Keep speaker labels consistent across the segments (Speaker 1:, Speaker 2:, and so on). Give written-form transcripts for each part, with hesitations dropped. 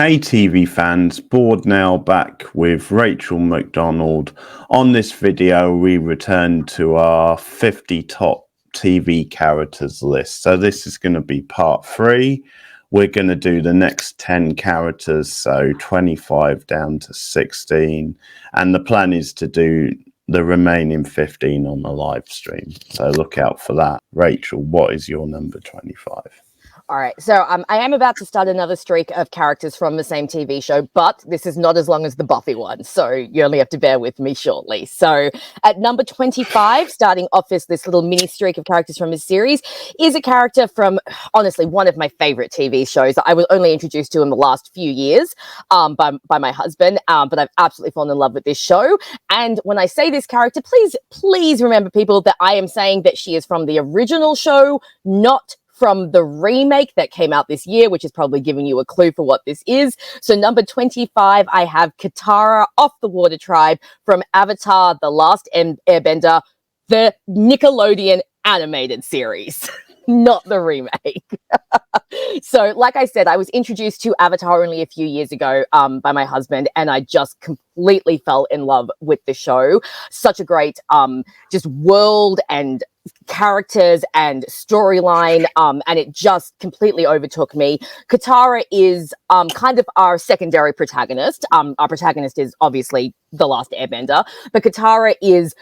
Speaker 1: Hey TV fans, Bored now back with Rachel McDonald. On this video, we return to our 50 top TV characters list. So this is going to be part 3. We're going to do the next 10 characters, so 25 down to 16. And the plan is to do the remaining 15 on the live stream. So look out for that. Rachel, what is your number 25?
Speaker 2: All right, so I am about to start another streak of characters from the same TV show, but this is not as long as the Buffy one, so you only have to bear with me shortly. So at number 25, starting off this little mini streak of characters from this series, is a character from, honestly, one of my favorite TV shows that I was only introduced to in the last few years by my husband, but I've absolutely fallen in love with this show. And when I say this character, please remember, people, that I am saying that she is from the original show, not from the remake that came out this year, which is probably giving you a clue for what this is. So number 25, I have Katara off the Water Tribe from Avatar: The Last Airbender, the Nickelodeon animated series, not the remake. So like I said, I was introduced to Avatar only a few years ago by my husband, and I just completely fell in love with the show. Such a great just world and characters and storyline, and it just completely overtook me. Katara is kind of our secondary protagonist. Our protagonist is obviously The Last Airbender, but Katara is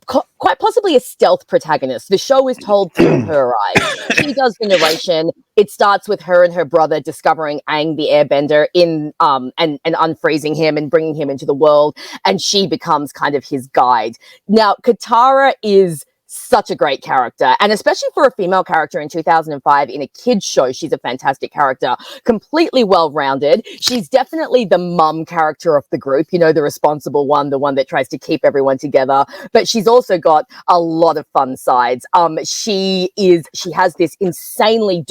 Speaker 2: quite possibly a stealth protagonist. The show is told through her eyes. She does the narration. It starts with her and her brother discovering Aang the Airbender and unfreezing him and bringing him into the world, and she becomes kind of his guide. Now, Katara is such a great character, and especially for a female character in 2005 in a kids show, she's a fantastic character, completely well-rounded. She's definitely the mum character of the group, you know, the responsible one, the one that tries to keep everyone together, but she's also got a lot of fun sides. She has this insanely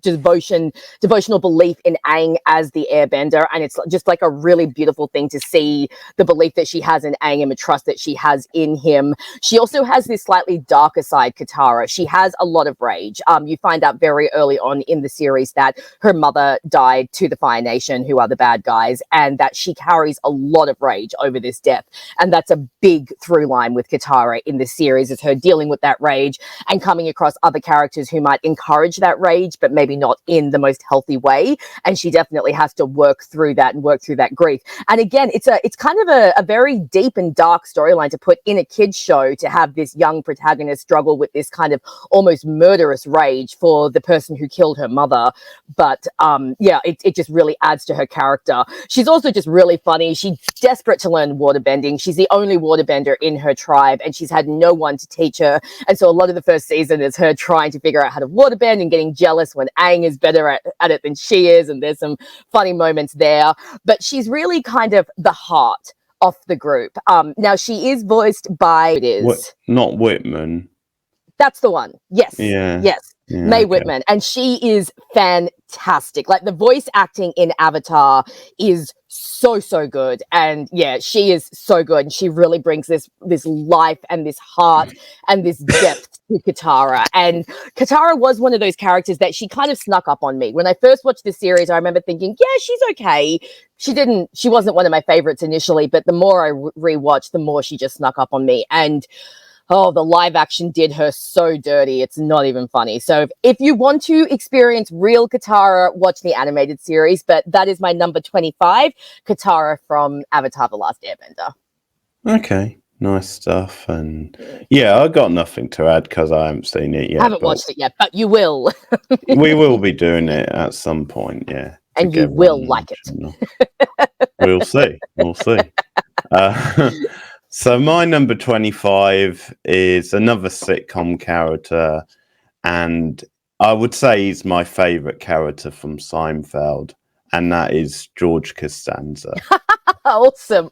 Speaker 2: devotional belief in Aang as the Airbender, and it's just like a really beautiful thing to see the belief that she has in Aang and the trust that she has in him. She also has this slightly darker side, Katara. She has a lot of rage. You find out very early on in the series that her mother died to the Fire Nation, who are the bad guys, and that she carries a lot of rage over this death. And that's a big through line with Katara in the series, is her dealing with that rage and coming across other characters who might encourage that rage, but maybe not in the most healthy way. And she definitely has to work through that and work through that grief. And again, it's kind of a very deep and dark storyline to put in a kid's show, to have this young protagonist struggle with this kind of almost murderous rage for the person who killed her mother. But it just really adds to her character. She's also just really funny. She's desperate to learn waterbending. She's the only waterbender in her tribe, and she's had no one to teach her. And so a lot of the first season is her trying to figure out how to waterbend and getting jealous when Aang is better at it than she is. And there's some funny moments there. But she's really kind of the heart of the group. Now, she is voiced by...
Speaker 1: Not Whitman.
Speaker 2: That's the one. Yes.
Speaker 1: Yeah.
Speaker 2: Yes. Yeah, Mae Whitman. And she is fantastic. Like, the voice acting in Avatar is so good. And yeah, she is so good. And she really brings this life and this heart and this depth to Katara. And Katara was one of those characters that she kind of snuck up on me. When I first watched the series, I remember thinking, yeah, she's okay. She wasn't one of my favorites initially, but the more I rewatched, the more she just snuck up on me. And oh, the live action did her so dirty. It's not even funny. So if you want to experience real Katara, watch the animated series. But that is my number 25, Katara from Avatar: The Last Airbender.
Speaker 1: Okay, nice stuff. And yeah, I got nothing to add because I haven't seen it yet.
Speaker 2: I haven't watched it yet, but you will.
Speaker 1: We will be doing it at some point, yeah.
Speaker 2: And you will like it.
Speaker 1: We'll see. We'll see. So my number 25 is another sitcom character, and I would say he's my favourite character from Seinfeld, and that is George Costanza.
Speaker 2: Awesome.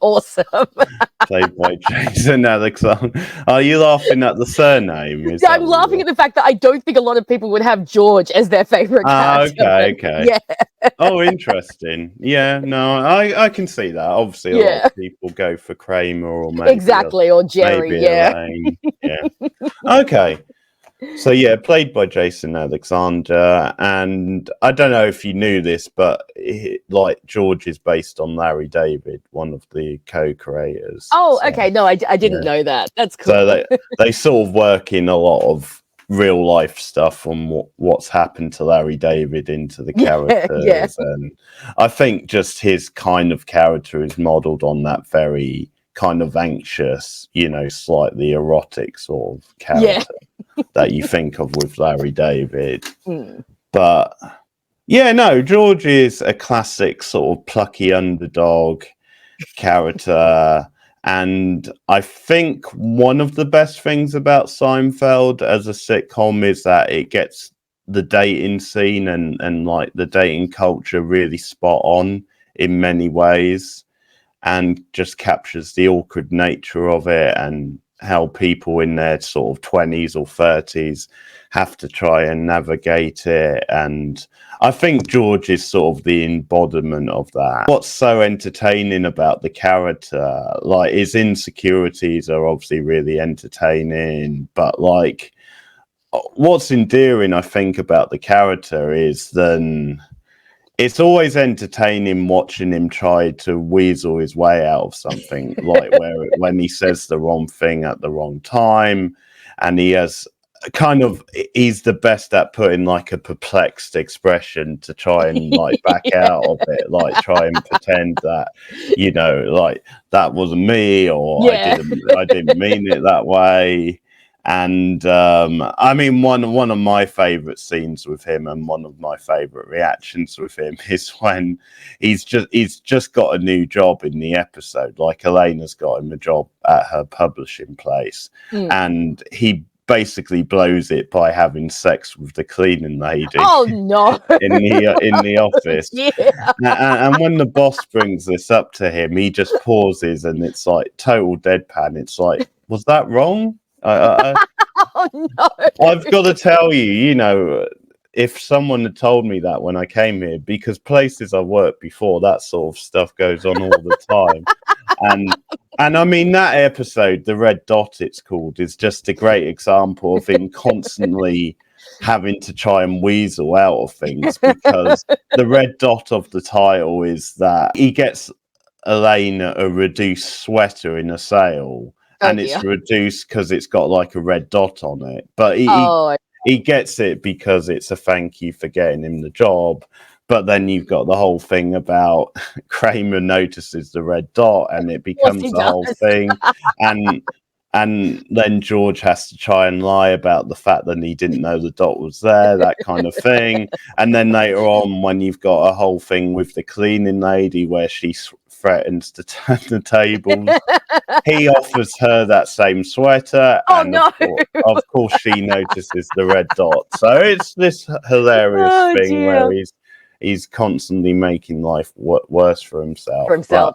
Speaker 1: Played by Jason Alexander. Are you laughing at the surname?
Speaker 2: I'm laughing at the fact that I don't think a lot of people would have George as their favourite character.
Speaker 1: Okay.
Speaker 2: Yeah.
Speaker 1: Oh, interesting. Yeah, no, I can see that. Obviously, a lot of people go for Kramer or maybe
Speaker 2: exactly, or Jerry.
Speaker 1: Elaine. Yeah. Okay. So yeah, played by Jason Alexander, and I don't know if you knew this, but like George is based on Larry David, one of the co-creators.
Speaker 2: Oh,
Speaker 1: So,
Speaker 2: okay. No, I didn't
Speaker 1: yeah.
Speaker 2: know that. That's
Speaker 1: So
Speaker 2: cool.
Speaker 1: they sort of work in a lot of real life stuff from what's happened to Larry David into the
Speaker 2: Yeah.
Speaker 1: characters, and I think just his kind of character is modelled on that very kind of anxious, slightly erotic sort of
Speaker 2: Yeah.
Speaker 1: character that you think of with Larry David.
Speaker 2: Mm.
Speaker 1: But yeah, no, George is a classic sort of plucky underdog character. And I think one of the best things about Seinfeld as a sitcom is that it gets the dating scene and like the dating culture really spot on in many ways, and just captures the awkward nature of it and how people in their sort of 20s or 30s have to try and navigate it. And I think George is sort of the embodiment of that. What's so entertaining about the character, like his insecurities are obviously really entertaining, but like what's endearing, I think, about the character is then it's always entertaining watching him try to weasel his way out of something, like when he says the wrong thing at the wrong time, and he's the best at putting like a perplexed expression to try and like back out of it, like try and pretend that like that wasn't me, or
Speaker 2: Yeah.
Speaker 1: I didn't mean it that way. And I mean, one of my favorite scenes with him and one of my favorite reactions with him is when he's just got a new job in the episode. Like Elena's got him a job at her publishing place, and he basically blows it by having sex with the cleaning lady.
Speaker 2: Oh no.
Speaker 1: in the office.
Speaker 2: Yeah.
Speaker 1: And when the boss brings this up to him, he just pauses, and it's like total deadpan. It's like, was that wrong?
Speaker 2: Oh no.
Speaker 1: I've got to tell you, if someone had told me that when I came here, because places I've worked before, that sort of stuff goes on all the time. And I mean, that episode, the red dot it's called, is just a great example of him constantly having to try and weasel out of things, because the red dot of the title is that he gets Elaine a reduced sweater in a sale. And it's reduced because it's got like a red dot on it. But he gets it because it's a thank you for getting him the job. But then you've got the whole thing about Kramer notices the red dot, and it becomes the whole thing. And then George has to try and lie about the fact that he didn't know the dot was there, that kind of thing. And then later on, when you've got a whole thing with the cleaning lady where she threatens to turn the tables, he offers her that same sweater, and of course she notices the red dot. So it's this hilarious thing where he's constantly making life worse for himself.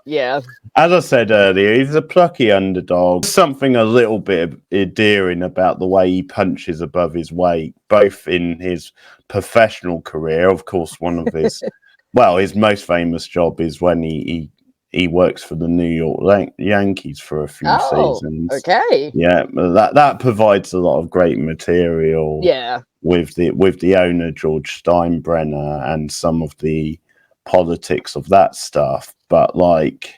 Speaker 2: Yeah.
Speaker 1: As I said earlier, he's a plucky underdog. Something a little bit endearing about the way he punches above his weight, both in his professional career. Of course, one of his his most famous job is when he works for the New York Yankees for a few seasons.
Speaker 2: Okay.
Speaker 1: Yeah, that provides a lot of great material.
Speaker 2: Yeah.
Speaker 1: With the owner George Steinbrenner and some of the politics of that stuff. But like,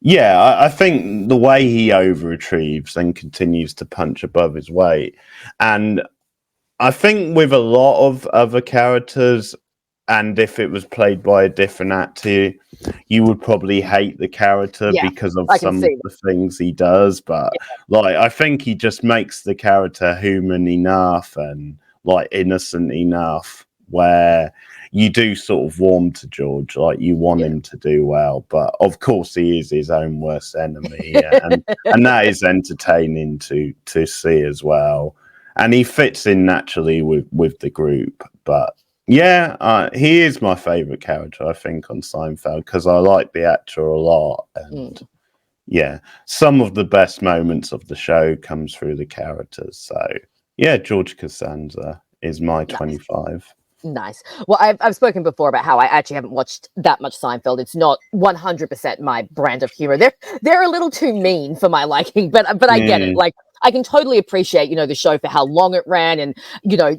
Speaker 1: yeah, I think the way he overachieves and continues to punch above his weight, and I think with a lot of other characters, and if it was played by a different actor, you would probably hate the character because of some of the things he does. But like, I think he just makes the character human enough and like innocent enough where you do sort of warm to George, like you want him to do well. But of course, he is his own worst enemy, and that is entertaining to see as well. And he fits in naturally with the group. But yeah, he is my favorite character, I think, on Seinfeld, because I like the actor a lot. And yeah, some of the best moments of the show comes through the characters. So yeah, George Costanza is my 25.
Speaker 2: Nice. Well, I've spoken before about how I actually haven't watched that much Seinfeld. It's not 100% my brand of humor. They're a little too mean for my liking, but I get it. Like, I can totally appreciate, the show for how long it ran and,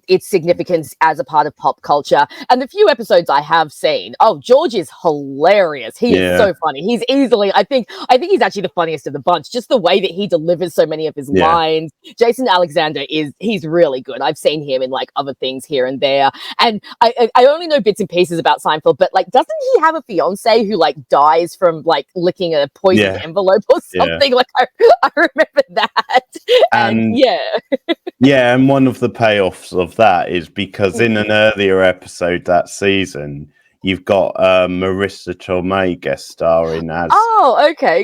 Speaker 2: its significance as a part of pop culture. And the few episodes I have seen, George is hilarious. He is so funny. He's easily, I think he's actually the funniest of the bunch. Just the way that he delivers so many of his lines. Jason Alexander he's really good. I've seen him in like other things here and there. And I only know bits and pieces about Seinfeld, but like, doesn't he have a fiance who like dies from like licking a poisoned envelope or something? Like I remember that. And
Speaker 1: and one of the payoffs of that is because in an earlier episode that season, you've got Marissa Tomei guest starring as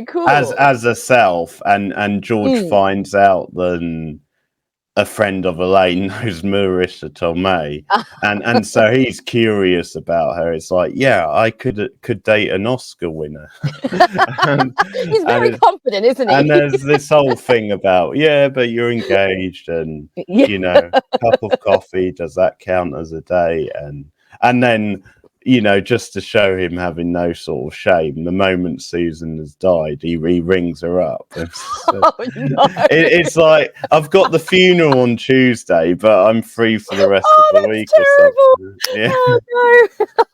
Speaker 2: cool
Speaker 1: as herself, and George finds out that a friend of Elaine knows Marissa Tomei, and so he's curious about her. It's like, I could date an Oscar winner.
Speaker 2: He's very confident, isn't he?
Speaker 1: And there's this whole thing about, but you're engaged, and cup of coffee, does that count as a date? And then, just to show him having no sort of shame, the moment Susan has died, he rings her up. It's like, I've got the funeral on Tuesday, but I'm free for the rest of the week.
Speaker 2: Terrible. Oh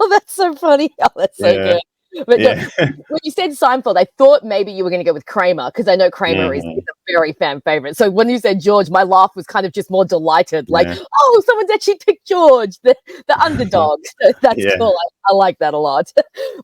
Speaker 2: no! That's so funny. That's so good. But when you said Seinfeld, I thought maybe you were going to go with Kramer, because I know Kramer is a very fan favorite. So when you said George, my laugh was kind of just more delighted, like, someone's actually picked George, the underdog. So that's cool. I like that a lot.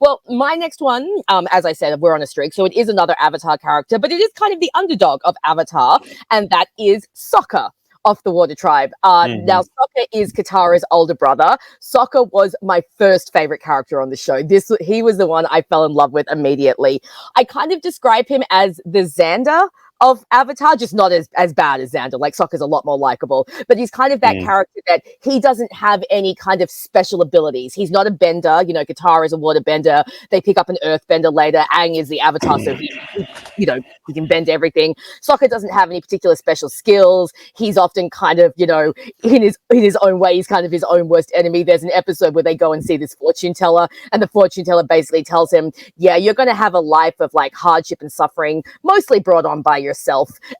Speaker 2: Well, my next one, as I said, we're on a streak, so it is another Avatar character, but it is kind of the underdog of Avatar, and that is Sokka of the Water Tribe. Now, Sokka is Katara's older brother. Sokka was my first favorite character on the show. He was the one I fell in love with immediately. I kind of describe him as the Xander of Avatar, just not as bad as Xander. Like, Sokka's a lot more likable, but he's kind of that character that he doesn't have any kind of special abilities. He's not a bender. Katara is a water bender. They pick up an earth bender later. Aang is the Avatar, so he can bend everything. Sokka doesn't have any particular special skills. He's often kind of, in his own way, he's kind of his own worst enemy. There's an episode where they go and see this fortune teller, and the fortune teller basically tells him, you're going to have a life of like hardship and suffering, mostly brought on by yourself.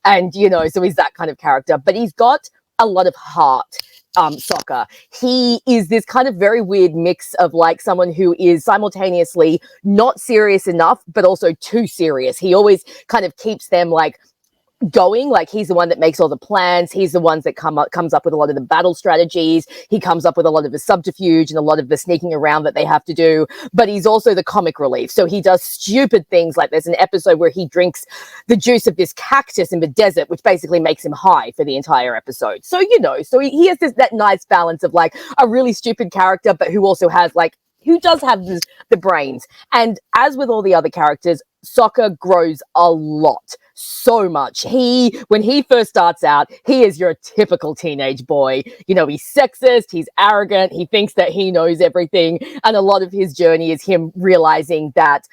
Speaker 2: And, so he's that kind of character, but he's got a lot of heart. Sokka. He is this kind of very weird mix of like someone who is simultaneously not serious enough, but also too serious. He always kind of keeps them like going. Like, he's the one that makes all the plans. He's the ones that comes up with a lot of the battle strategies. He comes up with a lot of the subterfuge and a lot of the sneaking around that they have to do. But he's also the comic relief. So he does stupid things. Like, there's an episode where he drinks the juice of this cactus in the desert, which basically makes him high for the entire episode. So, so he has that nice balance of like a really stupid character, but who also has who does have the brains. And as with all the other characters, Sokka grows a lot. So much. When he first starts out, he is your typical teenage boy. He's sexist, he's arrogant, he thinks that he knows everything. And a lot of his journey is him realizing that,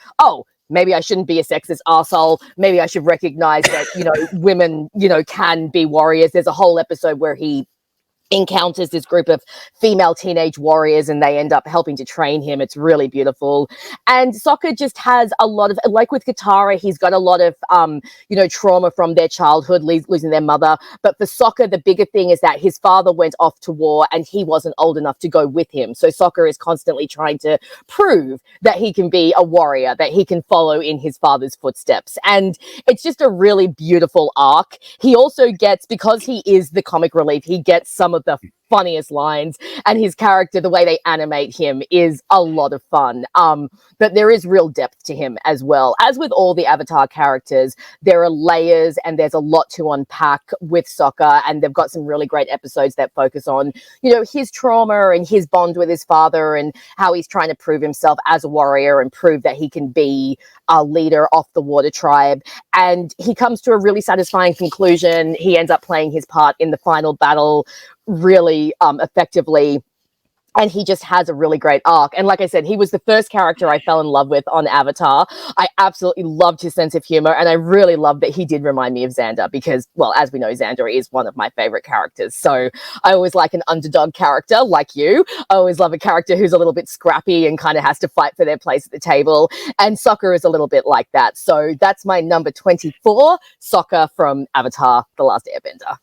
Speaker 2: maybe I shouldn't be a sexist arsehole. Maybe I should recognize that, women, can be warriors. There's a whole episode where he encounters this group of female teenage warriors, and they end up helping to train him. It's really beautiful. And Sokka just has a lot of, like with Katara, he's got a lot of trauma from their childhood, losing their mother. But for Sokka, the bigger thing is that his father went off to war and he wasn't old enough to go with him. So Sokka is constantly trying to prove that he can be a warrior, that he can follow in his father's footsteps. And it's just a really beautiful arc. He also gets, because he is the comic relief, he gets some of the funniest lines, and his character, the way they animate him, is a lot of fun. But there is real depth to him as well. As with all the Avatar characters, there are layers and there's a lot to unpack with Sokka, and they've got some really great episodes that focus on, his trauma and his bond with his father and how he's trying to prove himself as a warrior and prove that he can be a leader of the Water Tribe. And he comes to a really satisfying conclusion. He ends up playing his part in the final battle really effectively. And he just has a really great arc. And like I said, he was the first character I fell in love with on Avatar. I absolutely loved his sense of humor. And I really loved that he did remind me of Xander because, well, as we know, Xander is one of my favorite characters. So I always like an underdog character like you. I always love a character who's a little bit scrappy and kind of has to fight for their place at the table. And Sokka is a little bit like that. So that's my number 24, Sokka from Avatar, The Last Airbender.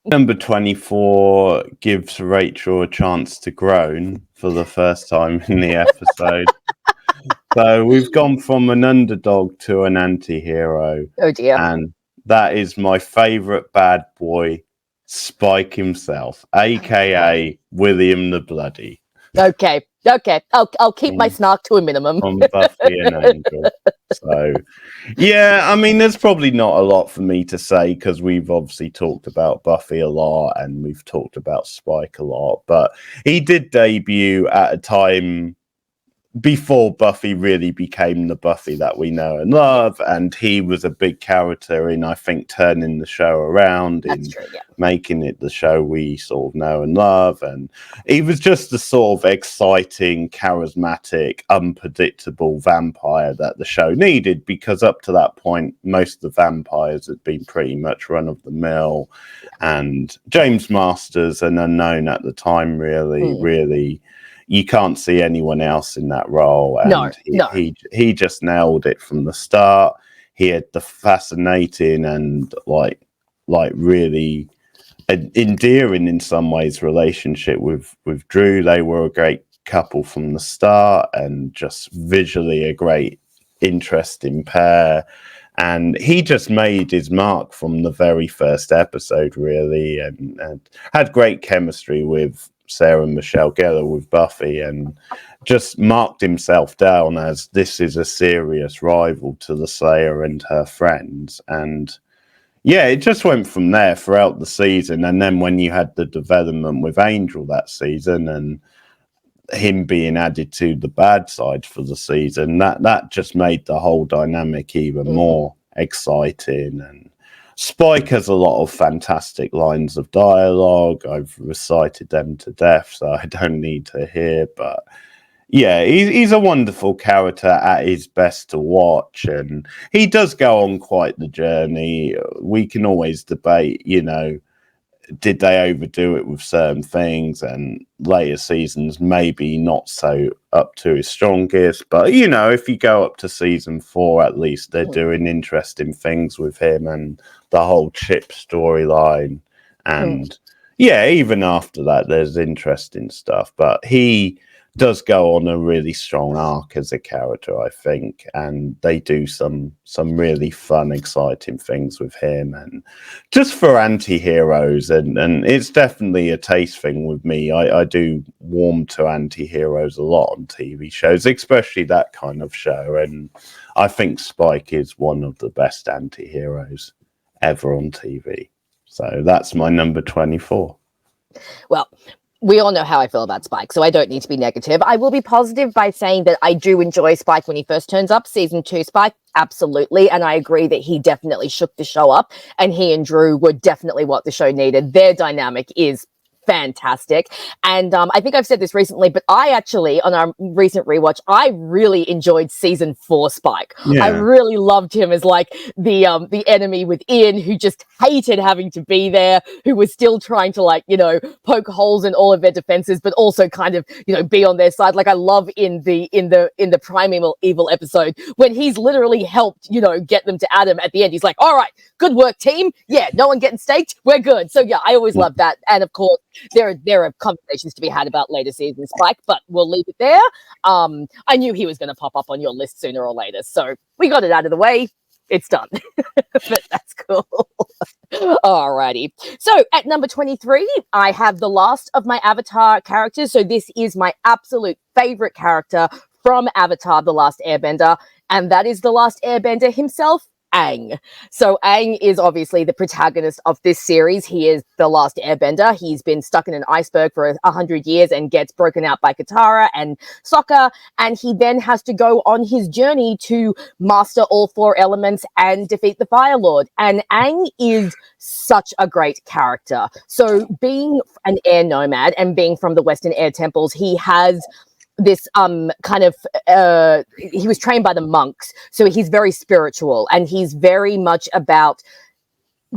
Speaker 1: Number 24 gives Rachel a chance to groan for the first time in the episode. So we've gone from an underdog to an anti-hero.
Speaker 2: Oh dear.
Speaker 1: And that is my favourite bad boy, Spike himself, aka William the Bloody.
Speaker 2: Okay. I'll keep my snark to a minimum.
Speaker 1: On Buffy and Angel. So, yeah, I mean, there's probably not a lot for me to say because we've obviously talked about Buffy a lot and we've talked about Spike a lot. But he did debut at a time before Buffy really became the Buffy that we know and love, and he was a big character in, I think, turning the show around, making it the show we sort of know and love. And he was just the sort of exciting, charismatic, unpredictable vampire that the show needed, because up to that point, most of the vampires had been pretty much run of the mill, and James Masters, an unknown at the time, really. You can't see anyone else in that role. And he just nailed it from the start. He had the fascinating and like really endearing in some ways relationship with Drew. They were a great couple from the start and just visually a great, interesting pair. And he just made his mark from the very first episode, really, and had great chemistry with Sarah Michelle Gellar with Buffy, and just marked himself down as this is a serious rival to the Slayer and her friends. And yeah, it just went from there throughout the season. And then when you had the development with Angel that season and him being added to the bad side for the season, that just made the whole dynamic even more exciting. And Spike has a lot of fantastic lines of dialogue. I've recited them to death, so I don't need to hear. But yeah, he's a wonderful character at his best to watch. And he does go on quite the journey. We can always debate, did they overdo it with certain things, and later seasons maybe not so up to his strongest. But if you go up to season 4, at least they're doing interesting things with him and the whole Chip storyline. And yeah, even after that there's interesting stuff, but he does go on a really strong arc as a character, I think, and they do some really fun, exciting things with him. And just for anti-heroes, and it's definitely a taste thing with me, I do warm to anti-heroes a lot on TV shows, especially that kind of show, and I think Spike is one of the best anti-heroes ever on TV. So that's my number 24.
Speaker 2: Well, we all know how I feel about Spike, so I don't need to be negative. I will be positive by saying that I do enjoy Spike when he first turns up. Season 2 Spike, absolutely. And I agree that he definitely shook the show up, and he and Drew were definitely what the show needed. Their dynamic is fantastic. And I think I've said this recently, but I actually, on our recent rewatch, I really enjoyed season 4 Spike. Yeah. I really loved him as like the enemy within, who just hated having to be there, who was still trying to poke holes in all of their defenses, but also kind of, be on their side. Like I love in the Primeval Evil episode when he's literally helped, get them to Adam at the end. He's like, all right, good work, team. Yeah, no one getting staked. We're good. So yeah, I always love that. And of course, there are conversations to be had about later season Spike, but we'll leave it there. I knew he was going to pop up on your list sooner or later, so we got it out of the way. It's done. But that's cool. Alrighty. So at number 23, I have the last of my Avatar characters. So this is my absolute favorite character from Avatar: The Last Airbender, and that is the Last Airbender himself, Aang. So Aang is obviously the protagonist of this series. He is the last airbender. He's been stuck in an iceberg for 100 years and gets broken out by Katara and Sokka, and he then has to go on his journey to master all 4 elements and defeat the Fire Lord. And Aang is such a great character. So being an air nomad and being from the Western Air Temples, he has this he was trained by the monks, so he's very spiritual, and he's very much about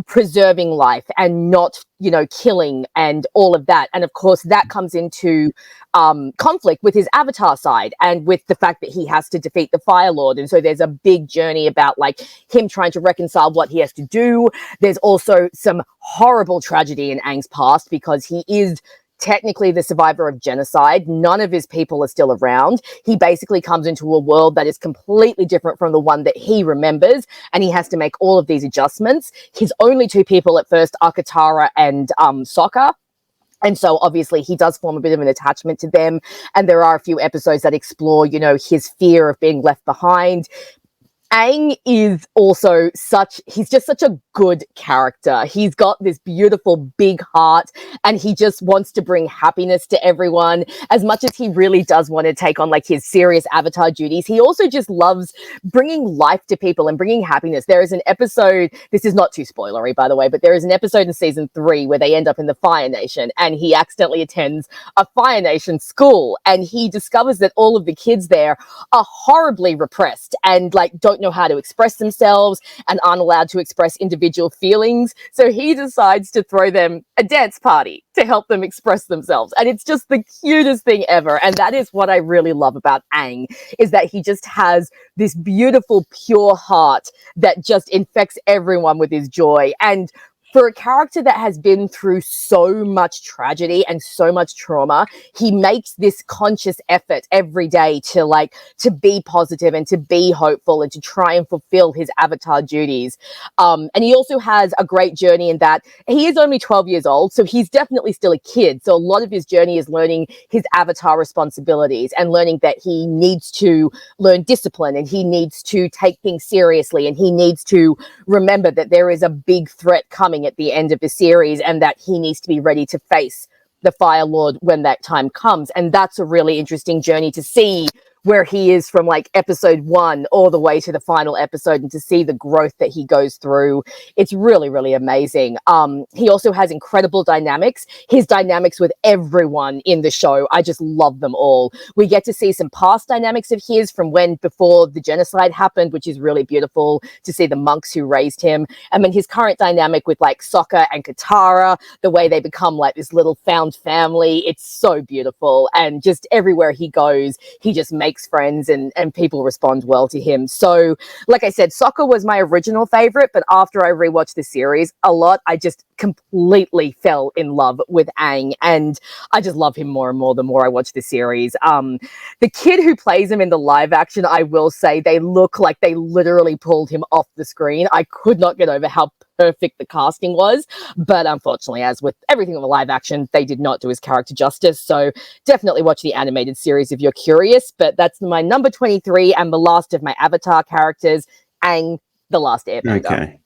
Speaker 2: preserving life and not, killing and all of that. And of course that comes into conflict with his avatar side and with the fact that he has to defeat the Fire Lord. And so there's a big journey about like him trying to reconcile what he has to do. There's also some horrible tragedy in Aang's past because he is technically the survivor of genocide. None of his people are still around. He basically comes into a world that is completely different from the one that he remembers, and he has to make all of these adjustments. His only 2 people at first are Katara and Sokka. And so obviously he does form a bit of an attachment to them. And there are a few episodes that explore, his fear of being left behind. Aang is also he's just such a good character. He's got this beautiful big heart, and he just wants to bring happiness to everyone. As much as he really does want to take on like his serious avatar duties, he also just loves bringing life to people and bringing happiness. There is an episode, this is not too spoilery by the way, but there is an episode in season 3 where they end up in the Fire Nation, and he accidentally attends a Fire Nation school, and he discovers that all of the kids there are horribly repressed and like don't know how to express themselves and aren't allowed to express individual feelings. So he decides to throw them a dance party to help them express themselves. And it's just the cutest thing ever. And that is what I really love about Aang, is that he just has this beautiful, pure heart that just infects everyone with his joy. And for a character that has been through so much tragedy and so much trauma, he makes this conscious effort every day to be positive and to be hopeful and to try and fulfill his avatar duties. And he also has a great journey in that he is only 12 years old, so he's definitely still a kid. So a lot of his journey is learning his avatar responsibilities and learning that he needs to learn discipline, and he needs to take things seriously, and he needs to remember that there is a big threat coming at the end of the series, and that he needs to be ready to face the Fire Lord when that time comes. And that's a really interesting journey to see where he is from like episode 1 all the way to the final episode, and to see the growth that he goes through. It's really, really amazing. He also has incredible dynamics. His dynamics with everyone in the show, I just love them all. We get to see some past dynamics of his from before the genocide happened, which is really beautiful to see the monks who raised him. And then his current dynamic with like Sokka and Katara, the way they become like this little found family, it's so beautiful. And just everywhere he goes, he just makes friends, and people respond well to him. So like I said, Sokka was my original favorite, but after I rewatched the series a lot, I just completely fell in love with Aang, and I just love him more and more the more I watch the series. The kid who plays him in the live action, I will say, they look like they literally pulled him off the screen. I could not get over how perfect the casting was, but unfortunately, as with everything in the live action, they did not do his character justice. So definitely watch the animated series if you're curious. But that's my number 23 and the last of my Avatar characters, Aang, the Last Airbender.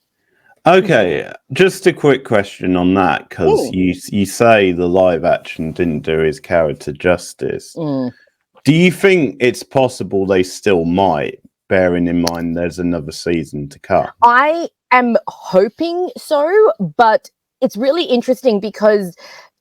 Speaker 1: Okay, just a quick question on that, because you say the live action didn't do his character justice. Do you think it's possible they still might, bearing in mind there's another season to come?
Speaker 2: I am hoping so, but it's really interesting because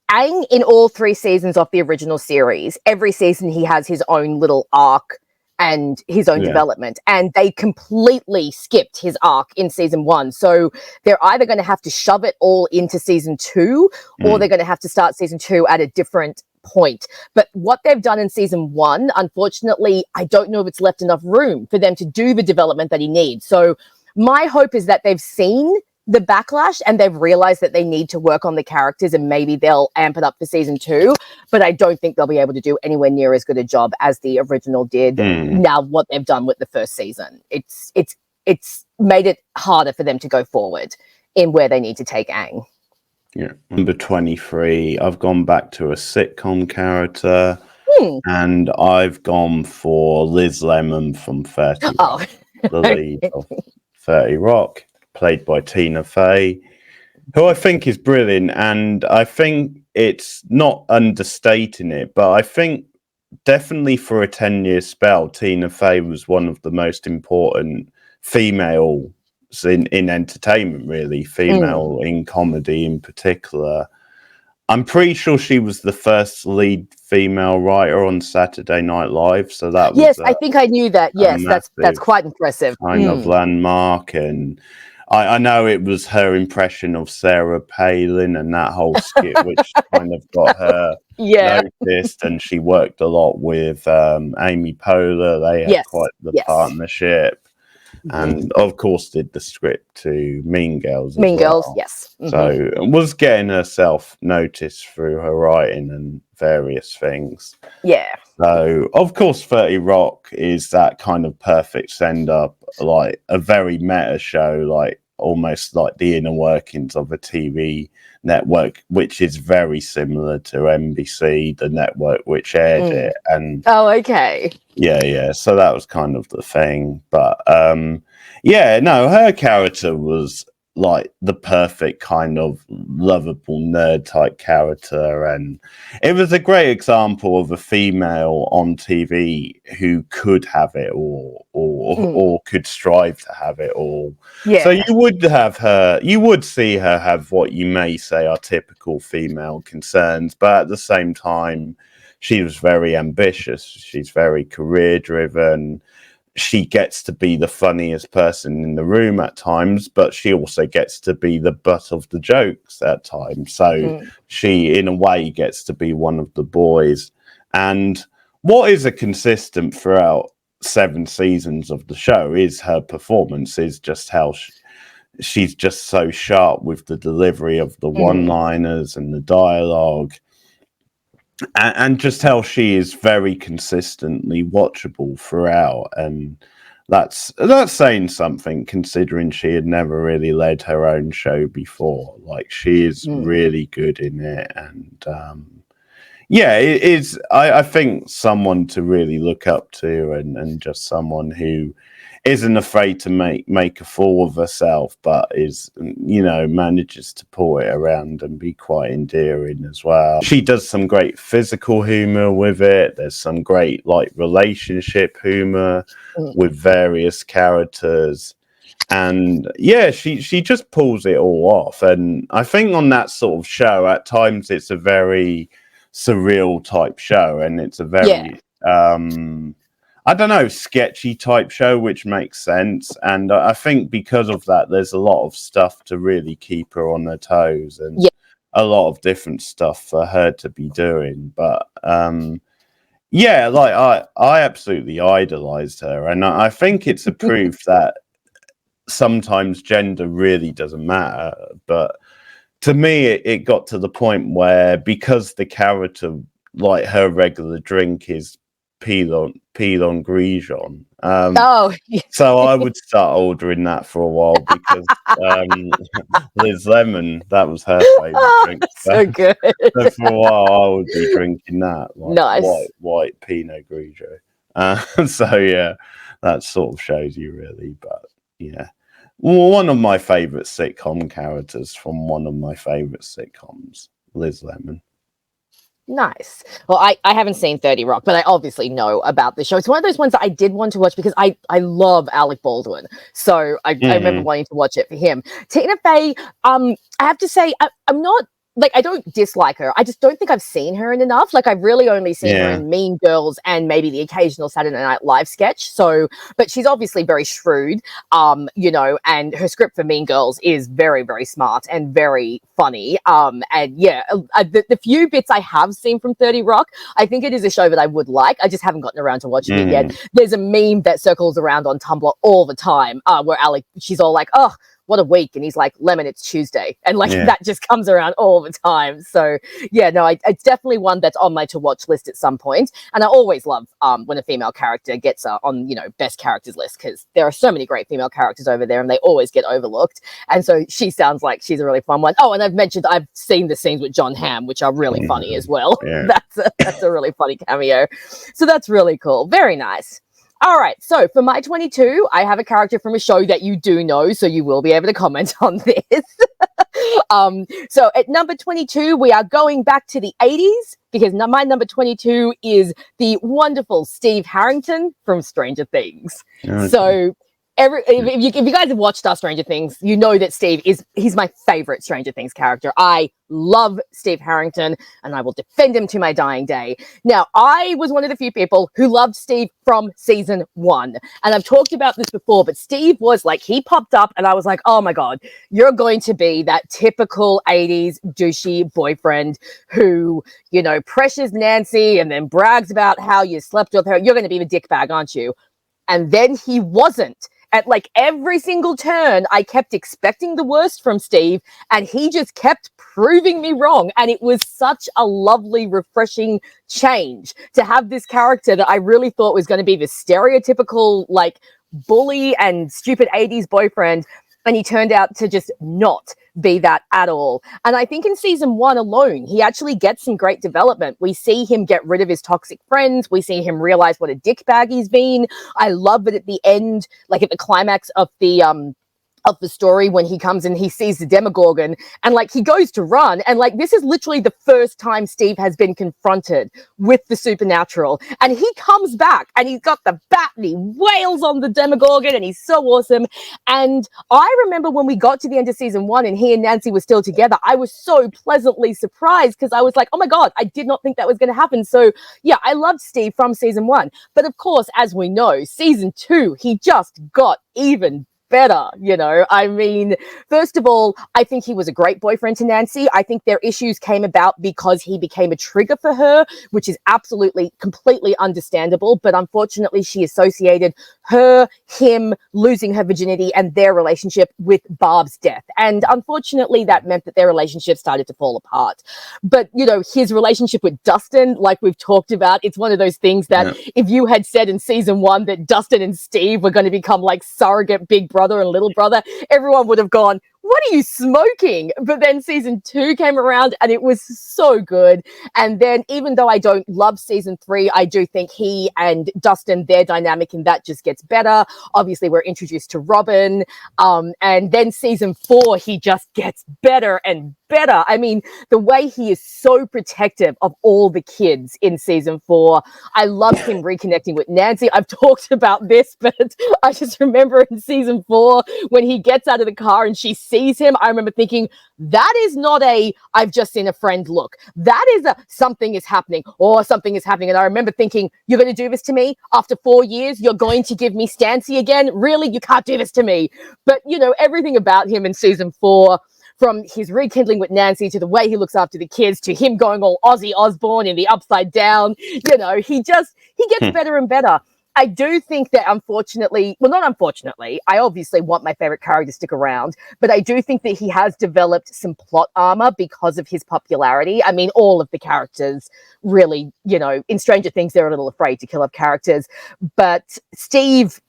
Speaker 2: Aang, in all 3 seasons of the original series, every season he has his own little arc and his own development, and they completely skipped his arc in season 1. So they're either going to have to shove it all into season 2, or they're going to have to start season 2 at a different point. But what they've done in season 1, unfortunately, I don't know if it's left enough room for them to do the development that he needs. So my hope is that they've seen the backlash and they've realized that they need to work on the characters, and maybe they'll amp it up for season 2. But I don't think they'll be able to do anywhere near as good a job as the original did. Now, what they've done with the first season, it's made it harder for them to go forward in where they need to take Aang.
Speaker 1: Yeah, number 23, I've gone back to a sitcom character, and I've gone for Liz Lemon from 30 Rock, the lead of 30 Rock, played by Tina Fey, who I think is brilliant. And I think it's not understating it, but I think definitely for a 10-year spell, Tina Fey was one of the most important females in entertainment, really, female in comedy in particular. I'm pretty sure she was the first lead female writer on Saturday Night Live, so that was
Speaker 2: I think I knew that. Yes, that's quite impressive.
Speaker 1: Kind of landmark. And I know it was her impression of Sarah Palin and that whole skit which kind of got her noticed, and she worked a lot with Amy Poehler. They had quite the partnership. And of course did the script to Mean Girls as well.
Speaker 2: Yes.
Speaker 1: So was getting herself noticed through her writing and various things.
Speaker 2: Yeah.
Speaker 1: So of course 30 Rock is that kind of perfect send up, like a very meta show, like almost like the inner workings of a TV network, which is very similar to NBC, the network which aired it. And yeah, so that was kind of the thing. But her character was like the perfect kind of lovable nerd type character, and it was a great example of a female on TV who could have it or could strive to have it all. So you would see her have what you may say are typical female concerns, but at the same time she was very ambitious, she's very career driven. She gets to be the funniest person in the room at times, but she also gets to be the butt of the jokes at times. So she, in a way, gets to be one of the boys. And what is a consistent throughout 7 seasons of the show is her performance, is just how she's just so sharp with the delivery of the one-liners and the dialogue. And just how she is very consistently watchable throughout, and that's saying something, considering she had never really led her own show before. Like, she is really good in it, and it is. I think someone to really look up to, and just someone who isn't afraid to make a fool of herself, but is, manages to pull it around and be quite endearing as well. She does some great physical humor with it. There's some great like relationship humor with various characters. And she just pulls it all off. And I think on that sort of show, at times it's a very surreal type show, and it's a very I don't know, sketchy type show, which makes sense. And I think because of that, there's a lot of stuff to really keep her on her toes, and a lot of different stuff for her to be doing. But I absolutely idolized her. And I think it's a proof that sometimes gender really doesn't matter. But to me, it got to the point where, because the character, like, her regular drink is Pilon Grijon. So I would start ordering that for a while, because Liz Lemon, that was her favorite drink.
Speaker 2: So good.
Speaker 1: So for a while I would be drinking that, like white Pinot Grigio. That sort of shows you really. But one of my favorite sitcom characters from one of my favorite sitcoms, Liz Lemon.
Speaker 2: Nice. Well, I haven't seen 30 Rock, but I obviously know about the show. It's one of those ones that I did want to watch because I love Alec Baldwin. So I remember wanting to watch it for him. Tina Fey, I have to say, I'm not, like, I don't dislike her. I just don't think I've seen her in enough. Like, I've really only seen her in Mean Girls and maybe the occasional Saturday Night Live sketch. So, but she's obviously very shrewd, and her script for Mean Girls is very, very smart and very funny. The few bits I have seen from 30 Rock, I think it is a show that I would like. I just haven't gotten around to watching it yet. There's a meme that circles around on Tumblr all the time, where Alec, she's all like, "Oh, what a week," and he's like, "Lemon, it's Tuesday," and that just comes around all the time. So it's definitely one that's on my to watch list at some point. And I always love when a female character gets on best characters list, because there are so many great female characters over there and they always get overlooked. And so she sounds like she's a really fun one. Oh, and I've mentioned I've seen the scenes with John Hamm, which are really funny as well. That's a really funny cameo. So that's really cool. Very nice. All right, so for my 22, I have a character from a show that you do know, so you will be able to comment on this. So at number 22, we are going back to the 80s because my number 22 is the wonderful Steve Harrington from Stranger Things.
Speaker 1: Okay.
Speaker 2: So if you guys have watched our Stranger Things, you know that he's my favorite Stranger Things character. I love Steve Harrington and I will defend him to my dying day. Now, I was one of the few people who loved Steve from season 1. And I've talked about this before, but Steve was like, he popped up and I was like, oh my God, you're going to be that typical 80s douchey boyfriend who, you know, pressures Nancy and then brags about how you slept with her. You're going to be the dickbag, aren't you? And then he wasn't. At like every single turn, I kept expecting the worst from Steve, and he just kept proving me wrong. And it was such a lovely, refreshing change to have this character that I really thought was going to be the stereotypical, like, bully and stupid 80s boyfriend. And he turned out to just not be that at all. And I think in season 1 alone, he actually gets some great development. We see him get rid of his toxic friends. We see him realize what a dickbag he's been. I love that at the end, like at the climax of the story, when he comes and he sees the Demogorgon and like he goes to run, and like this is literally the first time Steve has been confronted with the supernatural, and he comes back and he's got the bat and he wails on the Demogorgon and he's so awesome. And I remember when we got to the end of season 1 and he and Nancy were still together, I was so pleasantly surprised because I was like, oh my God, I did not think that was going to happen. So yeah, I loved Steve from season 1, but of course, as we know, season 2 he just got even better. You know, I mean, first of all, I think he was a great boyfriend to Nancy. I think their issues came about because he became a trigger for her, which is absolutely completely understandable. But unfortunately, she associated him losing her virginity and their relationship with Barb's death. And unfortunately, that meant that their relationship started to fall apart. But, you know, his relationship with Dustin, like we've talked about, it's one of those things that if you had said in season 1 that Dustin and Steve were going to become like surrogate big brother and little brother, everyone would have gone, what are you smoking? But then season 2 came around and it was so good. And then even though I don't love season 3, I do think he and Dustin, their dynamic in that just gets better. Obviously, we're introduced to Robin. And then season 4, he just gets better and better. I mean, the way he is so protective of all the kids in season 4. I love him reconnecting with Nancy. I've talked about this, but I just remember in season 4 when he gets out of the car and she sees him, I remember thinking, that is not a I've just seen a friend look. That is a something is happening or something is happening. And I remember thinking, you're going to do this to me after 4 years? You're going to give me Stancy again? Really? You can't do this to me. But, you know, everything about him in season 4, from his rekindling with Nancy to the way he looks after the kids to him going all Ozzy Osbourne in the Upside Down, you know, he gets better and better. I do think that unfortunately, well, not unfortunately, I obviously want my favorite character to stick around, but I do think that he has developed some plot armor because of his popularity. I mean, all of the characters really, you know, in Stranger Things, they're a little afraid to kill off characters, but Steve,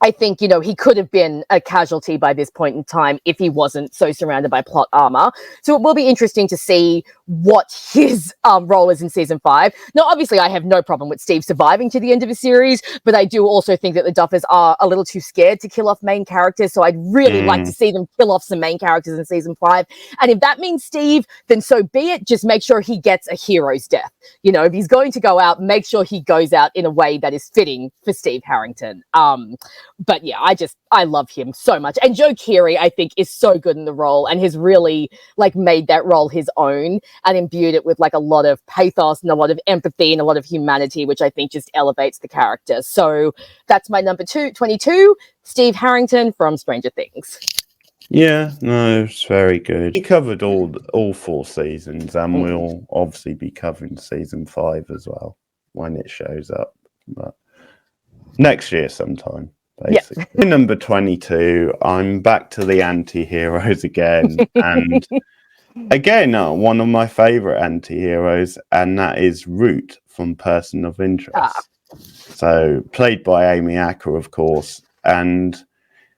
Speaker 2: I think, you know, he could have been a casualty by this point in time if he wasn't so surrounded by plot armor. So it will be interesting to see what his role is in season 5. Now, obviously, I have no problem with Steve surviving to the end of the series, but I do also think that the Duffers are a little too scared to kill off main characters. So I'd really like to see them kill off some main characters in season 5. And if that means Steve, then so be it. Just make sure he gets a hero's death. You know, if he's going to go out, make sure he goes out in a way that is fitting for Steve Harrington. But yeah, I love him so much. And Joe Keery, I think, is so good in the role and has really like made that role his own and imbued it with like a lot of pathos and a lot of empathy and a lot of humanity, which I think just elevates the character. So that's my number 22, Steve Harrington from Stranger Things.
Speaker 1: Yeah, no, it's very good. We covered all 4 seasons, and we'll obviously be covering season 5 as well when it shows up. But next year sometime. Basically. Yeah. Number 22, I'm back to the anti-heroes again. And again, one of my favorite anti-heroes, and that is Root from Person of Interest. So played by Amy Acker, of course. And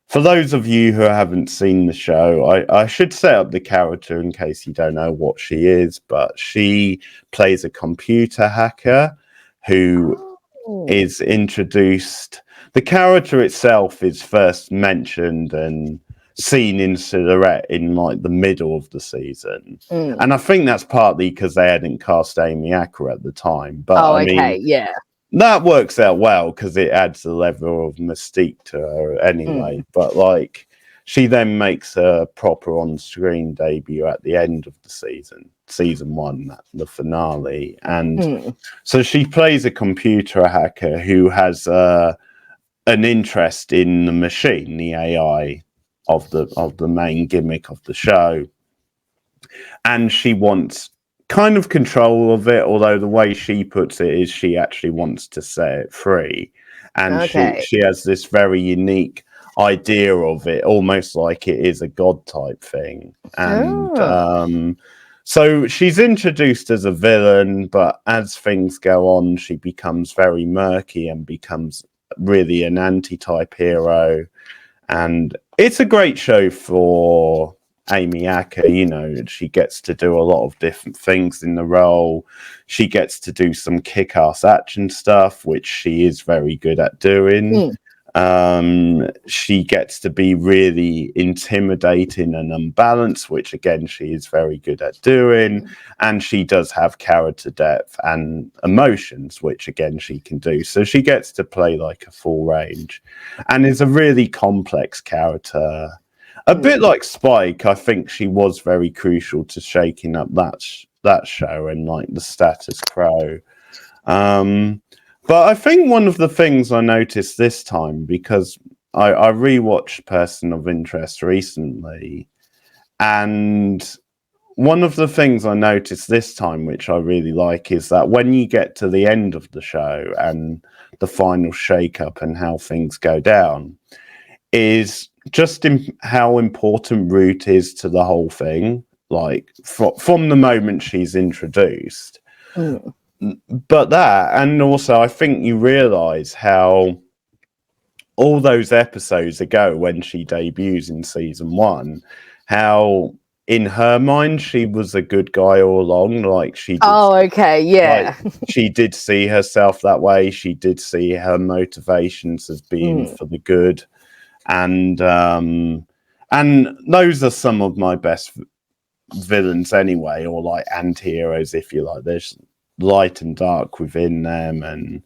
Speaker 1: for those of you who haven't seen the show, I should set up the character in case you don't know what she is, but she plays a computer hacker who is introduced the character itself is first mentioned and seen in silhouette in like the middle of the season. And I think that's partly because they hadn't cast Amy Acker at the time. But
Speaker 2: Oh,
Speaker 1: I
Speaker 2: okay,
Speaker 1: mean,
Speaker 2: yeah.
Speaker 1: that works out well because it adds a level of mystique to her anyway. But like, she then makes a proper on-screen debut at the end of the season 1, the finale. And so she plays a computer hacker who has an interest in the machine, the AI of the main gimmick of the show, and she wants kind of control of it. Although the way she puts it is she actually wants to set it free, and she has this very unique idea of it, almost like it is a god type thing. And so she's introduced as a villain, but as things go on, she becomes very murky and becomes really an anti-type hero. And it's a great show for Amy Acker. You know, she gets to do a lot of different things in the role. She gets to do some kick-ass action stuff, which she is very good at doing. She gets to be really intimidating and unbalanced, which again she is very good at doing. And she does have character depth and emotions, which again she can do. So she gets to play like a full range, and is a really complex character. A bit like Spike, I think she was very crucial to shaking up that show and like the status quo. But I think one of the things I noticed this time, because I rewatched Person of Interest recently, and one of the things I noticed this time, which I really like, is that when you get to the end of the show and the final shake-up and how things go down, is just how important Root is to the whole thing, like from the moment she's introduced. But that, and also I think you realise how all those episodes ago when she debuts in season 1, how in her mind she was a good guy all along. Like she did, she did see herself that way. She did see her motivations as being for the good. And those are some of my best villains anyway, or like anti-heroes, if you like. There's light and dark within them, and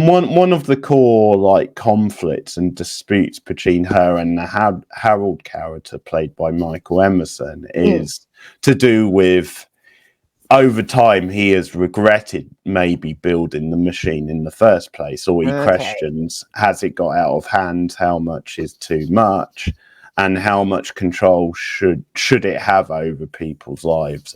Speaker 1: one of the core like conflicts and disputes between her and the Harold character played by Michael Emerson is to do with, over time he has regretted maybe building the machine in the first place, or he questions, has it got out of hand, how much is too much, and how much control should it have over people's lives.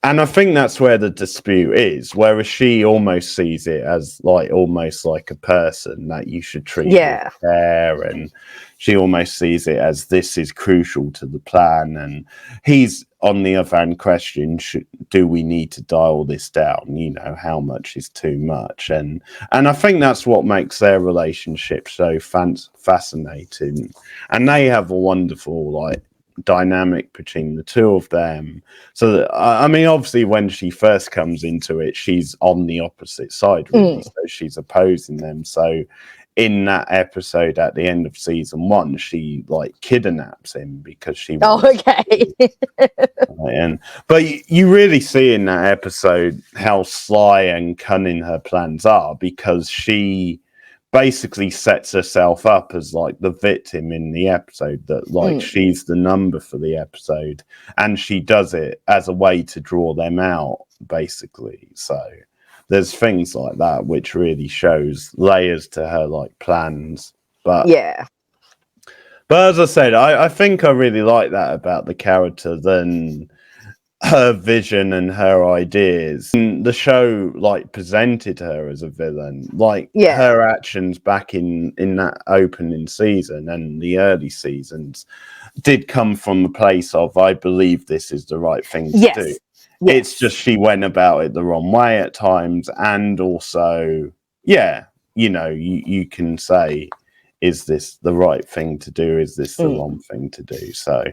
Speaker 1: And I think that's where the dispute is, whereas she almost sees it as like almost like a person that you should treat with care, and she almost sees it as this is crucial to the plan. And he's on the other hand question, do we need to dial this down? You know, how much is too much? And I think that's what makes their relationship so fascinating. And they have a wonderful like dynamic between the two of them. So that, I mean, obviously when she first comes into it, she's on the opposite side really, so she's opposing them. So in that episode at the end of season 1, she like kidnaps him because she wants but you really see in that episode how sly and cunning her plans are, because she basically sets herself up as like the victim in the episode, that like she's the number for the episode, and she does it as a way to draw them out basically. So there's things like that which really shows layers to her like plans. But as I said, I think I really like that about the character than her vision and her ideas. And the show like presented her as a villain, like her actions back in that opening season and the early seasons did come from a place of, I believe this is the right thing to do. It's just she went about it the wrong way at times, and also you know, you can say is this the right thing to do? Is this the wrong thing to do? So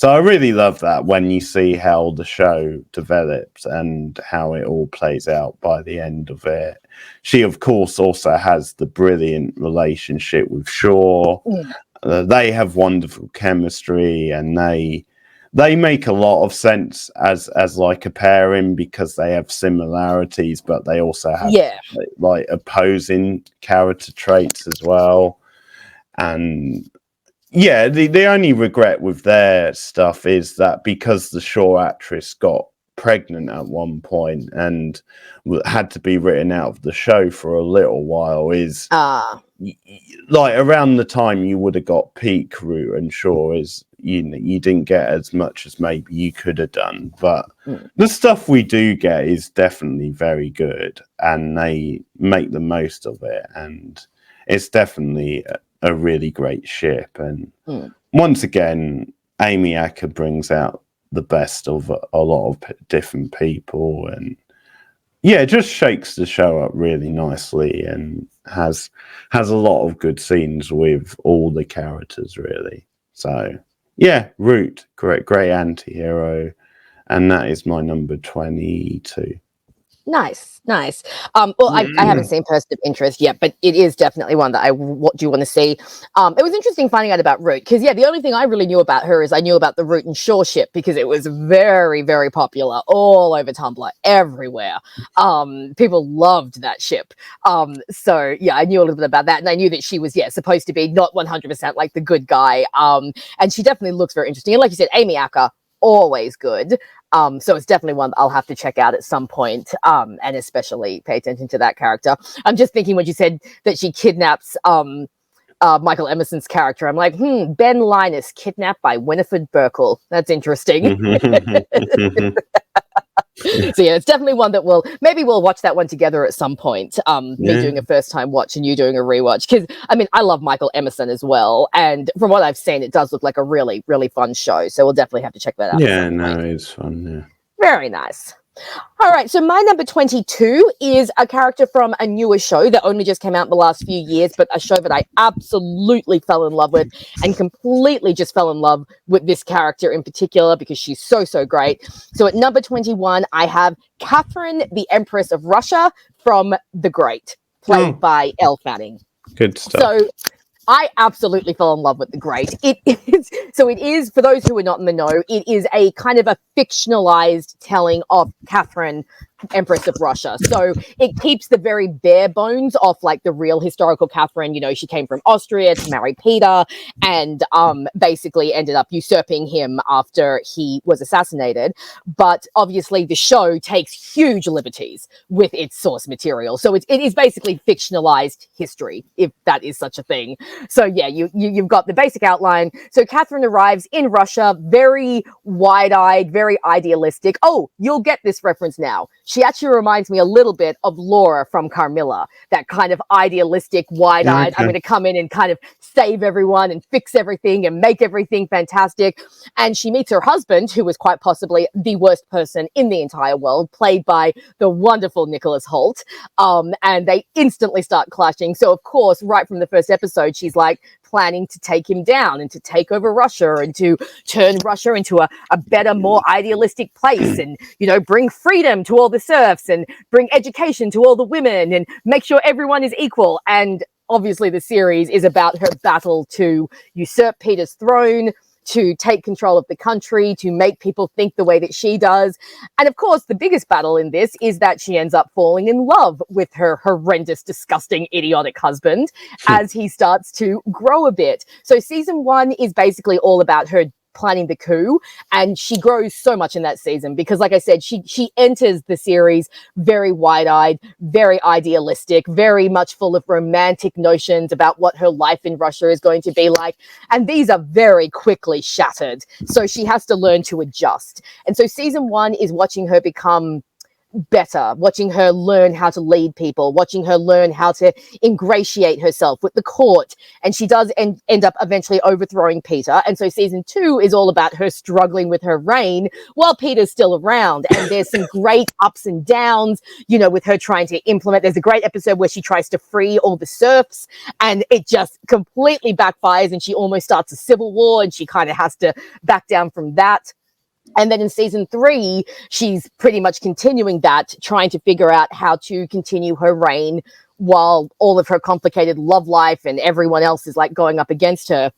Speaker 1: I really love that when you see how the show develops and how it all plays out by the end of it. She, of course, also has the brilliant relationship with Shaw. They have wonderful chemistry, and they make a lot of sense as like a pairing because they have similarities, but they also have like opposing character traits as well. And yeah, the only regret with their stuff is that because the Shaw actress got pregnant at one point and had to be written out of the show for a little while, is like around the time you would have got peak Root and Shaw, is you didn't get as much as maybe you could have done, but the stuff we do get is definitely very good, and they make the most of it, and it's definitely a really great ship. And once again, Amy Acker brings out the best of a lot of different people, and yeah, just shakes the show up really nicely, and has a lot of good scenes with all the characters, really. So yeah, Root, great anti-hero, and that is my number 22.
Speaker 2: Nice. Well, I haven't seen Person of Interest yet, but it is definitely one that I do want to see. It was interesting finding out about Root, because the only thing I really knew about her is I knew about the Root and Shaw ship, because it was very, very popular all over Tumblr, everywhere. People loved that ship. So yeah, I knew a little bit about that, and I knew that she was supposed to be not 100% like the good guy. And she definitely looks very interesting. And like you said, Amy Acker, always good. So it's definitely one that I'll have to check out at some point, and especially pay attention to that character. I'm just thinking when you said that she kidnaps Michael Emerson's character, I'm like, Ben Linus kidnapped by Winifred Burkle. That's interesting. So yeah, it's definitely one that we'll watch that one together at some point. Me doing a first time watch and you doing a rewatch, because I mean I love Michael Emerson as well, and from what I've seen, it does look like a really, really fun show. So we'll definitely have to check that out.
Speaker 1: Yeah, no, it's fun. Yeah,
Speaker 2: very nice. All right, so my number 22 is a character from a newer show that only just came out in the last few years, but a show that I absolutely fell in love with, and completely just fell in love with this character in particular because she's so great. So at number 21, I have Catherine, the Empress of Russia from The Great, played by Elle Fanning.
Speaker 1: Good stuff.
Speaker 2: So I absolutely fell in love with The Great. It is, for those who are not in the know, it is a kind of a fictionalized telling of Catherine, Empress of Russia. So it keeps the very bare bones of like the real historical Catherine. She came from Austria to marry Peter, and basically ended up usurping him after he was assassinated. But obviously the show takes huge liberties with its source material. So it is basically fictionalized history, if that is such a thing. So yeah, you've got the basic outline. So Catherine arrives in Russia, very wide-eyed, very idealistic. Oh, you'll get this reference now. She actually reminds me a little bit of Laura from Carmilla, that kind of idealistic, wide-eyed, I'm going to come in and kind of save everyone and fix everything and make everything fantastic. And she meets her husband, who was quite possibly the worst person in the entire world, played by the wonderful Nicholas Hoult. And they instantly start clashing. So, of course, right from the first episode, she's like planning to take him down and to take over Russia and to turn Russia into a better, more idealistic place, and, bring freedom to all the serfs and bring education to all the women and make sure everyone is equal. And obviously the series is about her battle to usurp Peter's throne, to take control of the country, to make people think the way that she does. And of course, the biggest battle in this is that she ends up falling in love with her horrendous, disgusting, idiotic husband as he starts to grow a bit. So season 1 is basically all about her planning the coup, and she grows so much in that season because, like I said, she enters the series very wide-eyed, very idealistic, very much full of romantic notions about what her life in Russia is going to be like, and these are very quickly shattered, so she has to learn to adjust. And so season 1 is watching her become better, watching her learn how to lead people, watching her learn how to ingratiate herself with the court. And she does end up eventually overthrowing Peter. And so season 2 is all about her struggling with her reign while Peter's still around. And there's some great ups and downs, you know, with her trying to implement. There's a great episode where she tries to free all the serfs and it just completely backfires and she almost starts a civil war and she kind of has to back down from that. And then in season 3, she's pretty much continuing that, trying to figure out how to continue her reign while all of her complicated love life and everyone else is like going up against her.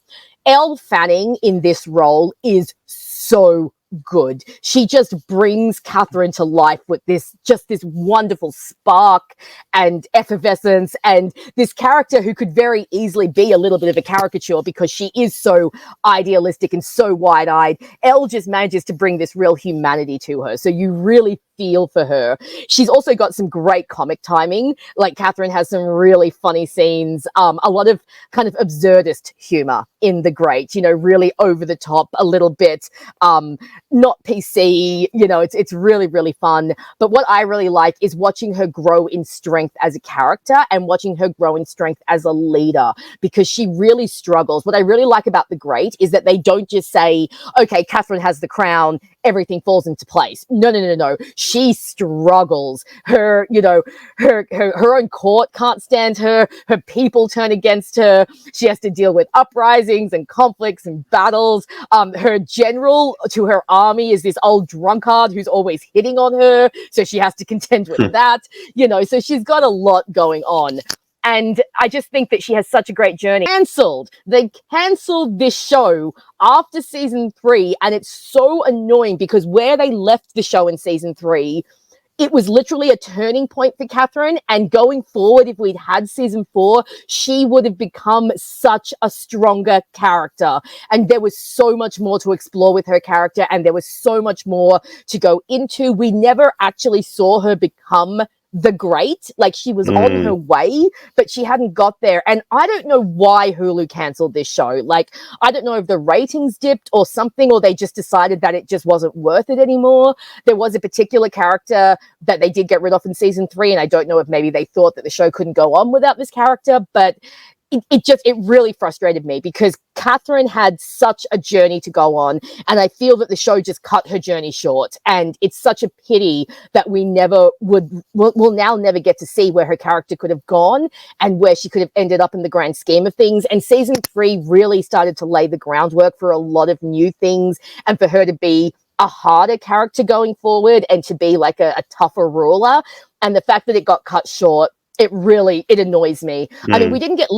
Speaker 2: Elle Fanning in this role is so good. She just brings Catherine to life with this wonderful spark and effervescence, and this character who could very easily be a little bit of a caricature because she is so idealistic and so wide-eyed. Elle just manages to bring this real humanity to her, so you really feel for her. She's also got some great comic timing. Like Catherine has some really funny scenes, a lot of kind of absurdist humor in The Great, you know, really over the top, a little bit not PC, you know, it's really, really fun. But what I really like is watching her grow in strength as a character and watching her grow in strength as a leader, because she really struggles. What I really like about The Great is that they don't just say, okay, Catherine has the crown, everything falls into place. No. She struggles. Her, you know, her own court can't stand her. Her people turn against her. She has to deal with uprisings and conflicts and battles. Her general to her army is this old drunkard who's always hitting on her, so she has to contend with that, you know, so she's got a lot going on. And I just think that she has such a great journey. They cancelled this show after season 3, and it's so annoying because where they left the show in season 3, it was literally a turning point for Catherine. And going forward, if we'd had season 4, she would have become such a stronger character. And there was so much more to explore with her character, and there was so much more to go into. We never actually saw her become the Great. Like, she was on her way, but she hadn't got there. And I don't know why Hulu canceled this show. Like, I don't know if the ratings dipped or something, or they just decided that it just wasn't worth it anymore. There was a particular character that they did get rid of in season 3, and I don't know if maybe they thought that the show couldn't go on without this character, but it really frustrated me because Catherine had such a journey to go on, and I feel that the show just cut her journey short. And it's such a pity that we'll now never get to see where her character could have gone and where she could have ended up in the grand scheme of things. And season 3 really started to lay the groundwork for a lot of new things, and for her to be a harder character going forward and to be like a tougher ruler. And the fact that it got cut short, it annoys me. I mean, we didn't get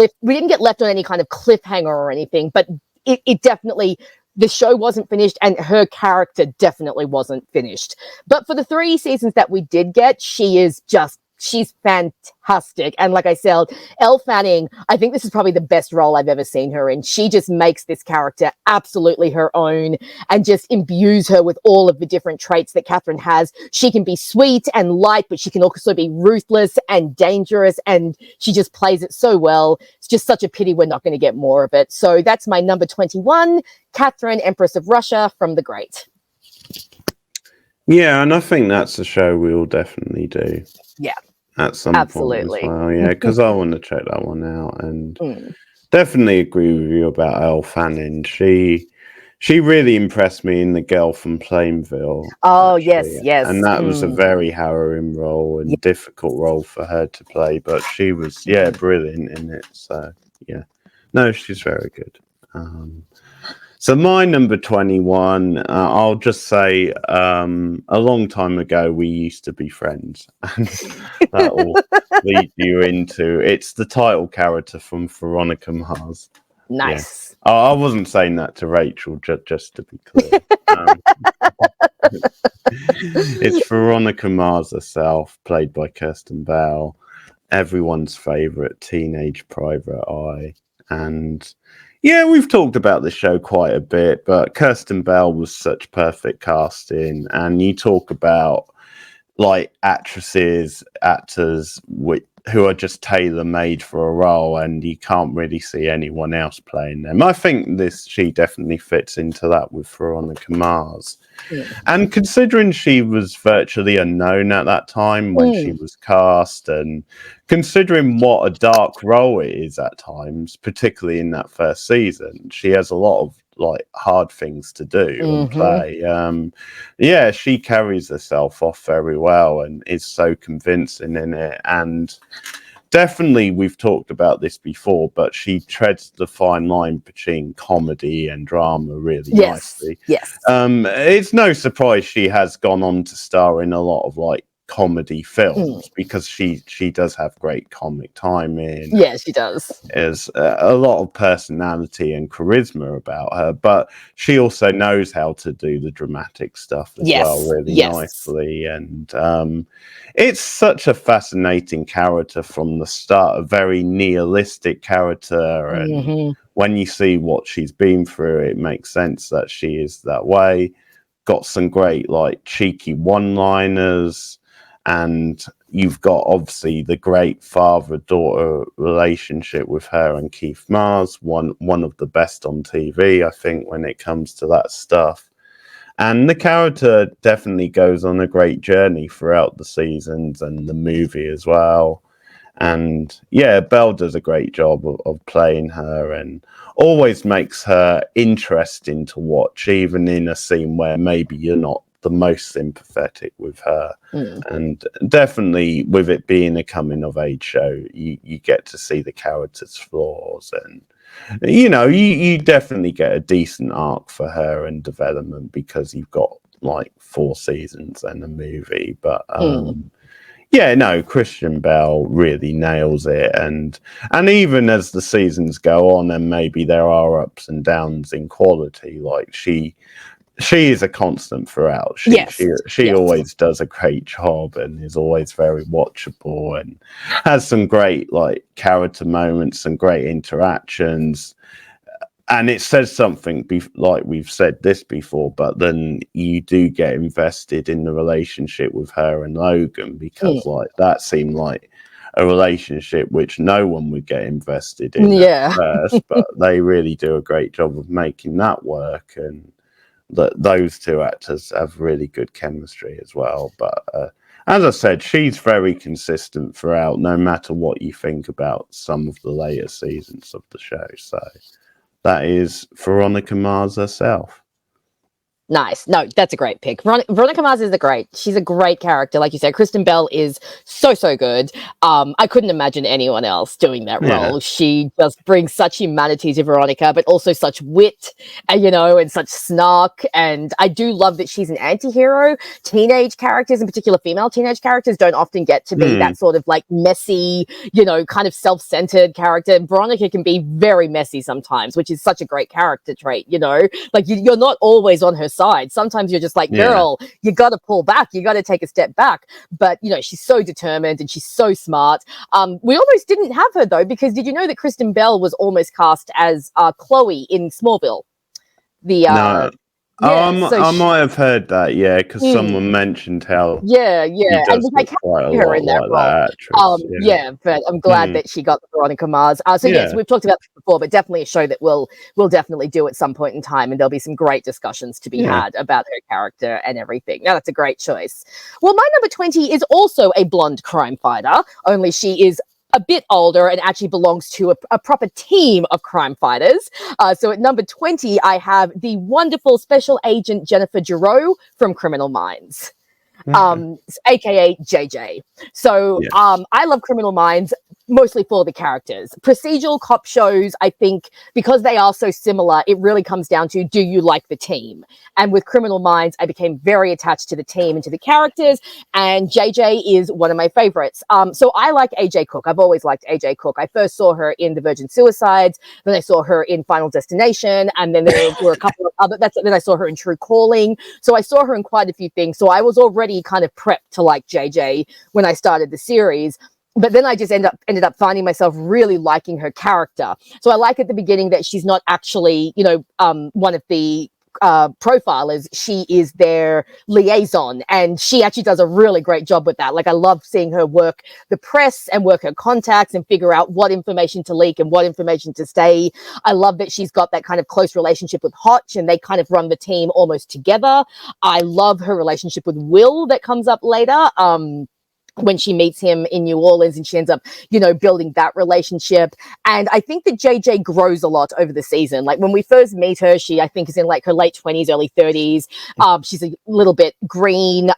Speaker 2: left on any kind of cliffhanger or anything, but it definitely, the show wasn't finished and her character definitely wasn't finished. But for the 3 seasons that we did get, she's fantastic. And like I said, Elle Fanning, I think this is probably the best role I've ever seen her in. She just makes this character absolutely her own and just imbues her with all of the different traits that Catherine has. She can be sweet and light, but she can also be ruthless and dangerous, and she just plays it so well. It's just such a pity we're not going to get more of it. So that's my number 21, Catherine, Empress of Russia, from The Great.
Speaker 1: Yeah, and I think that's a show we'll definitely do.
Speaker 2: Yeah.
Speaker 1: At some point as well, yeah, because I want to check that one out, and definitely agree with you about Elle Fanning. She really impressed me in The Girl from Plainville.
Speaker 2: Oh,
Speaker 1: actually.
Speaker 2: yes.
Speaker 1: And that was a very harrowing role and difficult role for her to play, but she was, brilliant in it. So, yeah. No, she's very good. So my number 21, I'll just say a long time ago we used to be friends, and that will lead you into, it's the title character from Veronica Mars.
Speaker 2: Nice.
Speaker 1: Yeah. I wasn't saying that to Rachel, just to be clear. It's Veronica Mars herself, played by Kirsten Bell, everyone's favorite teenage private eye. And yeah, we've talked about the show quite a bit, but Kirsten Bell was such perfect casting. And you talk about like actors who are just tailor made for a role, and you can't really see anyone else playing them. I think she definitely fits into that with Veronica Mars. And considering she was virtually unknown at that time when she was cast, and considering what a dark role it is at times, particularly in that first season, she has a lot of like hard things to do and play. Yeah, she carries herself off very well and is so convincing in it. And definitely, we've talked about this before, but she treads the fine line between comedy and drama really nicely.
Speaker 2: Yes.
Speaker 1: It's no surprise she has gone on to star in a lot of like comedy films because she does have great comic timing.
Speaker 2: Yeah, she does.
Speaker 1: There's a lot of personality and charisma about her, but she also knows how to do the dramatic stuff as well really nicely. And it's such a fascinating character from the start, a very nihilistic character. And when you see what she's been through, it makes sense that she is that way. Got some great like cheeky one-liners. And you've got obviously the great father-daughter relationship with her and Keith Mars, one of the best on TV, I think, when it comes to that stuff. And the character definitely goes on a great journey throughout the seasons and the movie as well. And yeah, Belle does a great job of playing her and always makes her interesting to watch, even in a scene where maybe you're not the most sympathetic with her. And definitely with it being a coming of age show, you get to see the character's flaws, and you definitely get a decent arc for her and development because you've got like 4 seasons and a movie. But yeah, no, Christian Bale really nails it, and even as the seasons go on, and maybe there are ups and downs in quality, like she is a constant throughout. She always does a great job and is always very watchable and has some great like character moments and great interactions. And it says something like we've said this before, but then you do get invested in the relationship with her and Logan because like that seemed like a relationship which no one would get invested in at first, but they really do a great job of making that work. And those two actors have really good chemistry as well. But as I said, she's very consistent throughout, no matter what you think about some of the later seasons of the show. So that is Veronica Mars herself.
Speaker 2: Nice. No, that's a great pick. Veronica Mars is she's a great character. Like you said, Kristen Bell is so good. I couldn't imagine anyone else doing that role. She just brings such humanity to Veronica, but also such wit, and and such snark. And I do love that she's an anti-hero. Teenage characters, in particular female teenage characters, don't often get to be that sort of like messy, kind of self-centered character. Veronica can be very messy sometimes, which is such a great character trait, like you're not always on her side. Sometimes you're just like, girl, you got to pull back. You got to take a step back. But, she's so determined and she's so smart. We almost didn't have her, though, because did you know that Kristen Bell was almost cast as Chloe in Smallville?
Speaker 1: No. I might have heard that, because someone mentioned how
Speaker 2: and
Speaker 1: look quite a lot in that like that actress.
Speaker 2: But I'm glad that she got Veronica Mars. So yes, we've talked about this before, but definitely a show that we'll definitely do at some point in time, and there'll be some great discussions to be had about her character and everything. Now, that's a great choice. Well, my number 20 is also a blonde crime fighter, only she is a bit older and actually belongs to a proper team of crime fighters. So at number 20, I have the wonderful special agent Jennifer Giroux from Criminal Minds, aka JJ. So I love Criminal Minds mostly for the characters. Procedural cop shows, I think, because they are so similar, it really comes down to, do you like the team? And with Criminal Minds, I became very attached to the team and to the characters, and JJ is one of my favorites. So I like AJ Cook. I've always liked AJ Cook. I first saw her in The Virgin Suicides, then I saw her in Final Destination, and then there were a couple of other, then I saw her in True Calling. So I saw her in quite a few things. So I was already kind of prepped to like JJ when I started the series. But then I just ended up finding myself really liking her character. So I like at the beginning that she's not actually, one of the profilers, she is their liaison, and she actually does a really great job with that. Like, I love seeing her work the press and work her contacts and figure out what information to leak and what information to stay. I love that she's got that kind of close relationship with Hotch, and they kind of run the team almost together. I love her relationship with Will that comes up later. When she meets him in New Orleans, and she ends up, building that relationship. And I think that JJ grows a lot over the season. Like, when we first meet her, she, I think, is in like her late 20s, early 30s. She's a little bit green.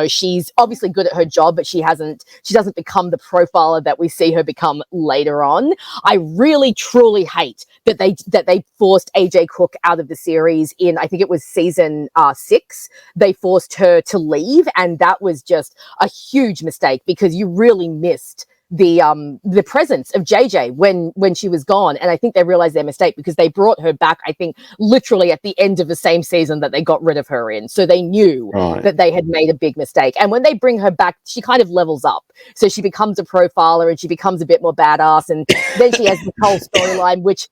Speaker 2: She's obviously good at her job, but she doesn't become the profiler that we see her become later on. I really, truly hate that they forced AJ Cook out of the series in, I think it was season 6. They forced her to leave, and that was just a huge mistake, because you really missed the presence of JJ when she was gone. And I think they realized their mistake, because they brought her back, I think, literally at the end of the same season that they got rid of her in. So they knew that they had made a big mistake. And when they bring her back, she kind of levels up. So she becomes a profiler, and she becomes a bit more badass. And then she has the whole storyline, which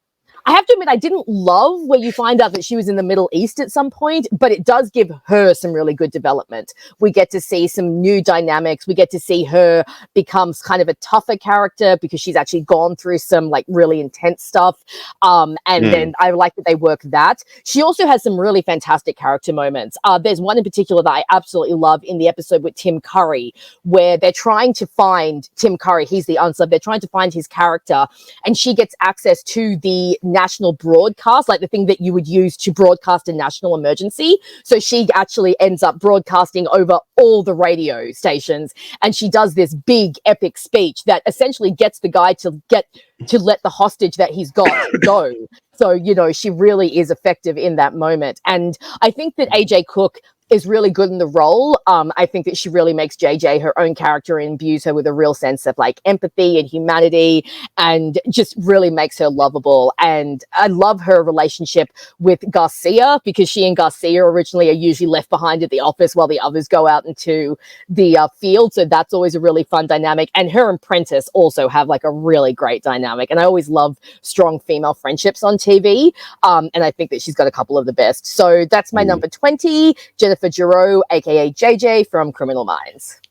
Speaker 2: I have to admit, I didn't love, where you find out that she was in the Middle East at some point, but it does give her some really good development. We get to see some new dynamics. We get to see her becomes kind of a tougher character, because she's actually gone through some like really intense stuff. Then I like that they work that. She also has some really fantastic character moments. There's one in particular that I absolutely love in the episode with Tim Curry, where they're trying to find Tim Curry. He's the unsub. They're trying to find his character, and she gets access to the national broadcast, like the thing that you would use to broadcast a national emergency. So she actually ends up broadcasting over all the radio stations, and she does this big epic speech that essentially gets the guy to let the hostage that he's got go. So, she really is effective in that moment. And I think that AJ Cook is really good in the role. I think that she really makes JJ her own character and imbues her with a real sense of like empathy and humanity, and just really makes her lovable. And I love her relationship with Garcia, because she and Garcia originally are usually left behind at the office while the others go out into the field. So that's always a really fun dynamic. And her and Prentice also have like a really great dynamic. And I always love strong female friendships on TV. And I think that she's got a couple of the best. So that's my number 20, Jennifer Giroux, aka JJ from Criminal Minds.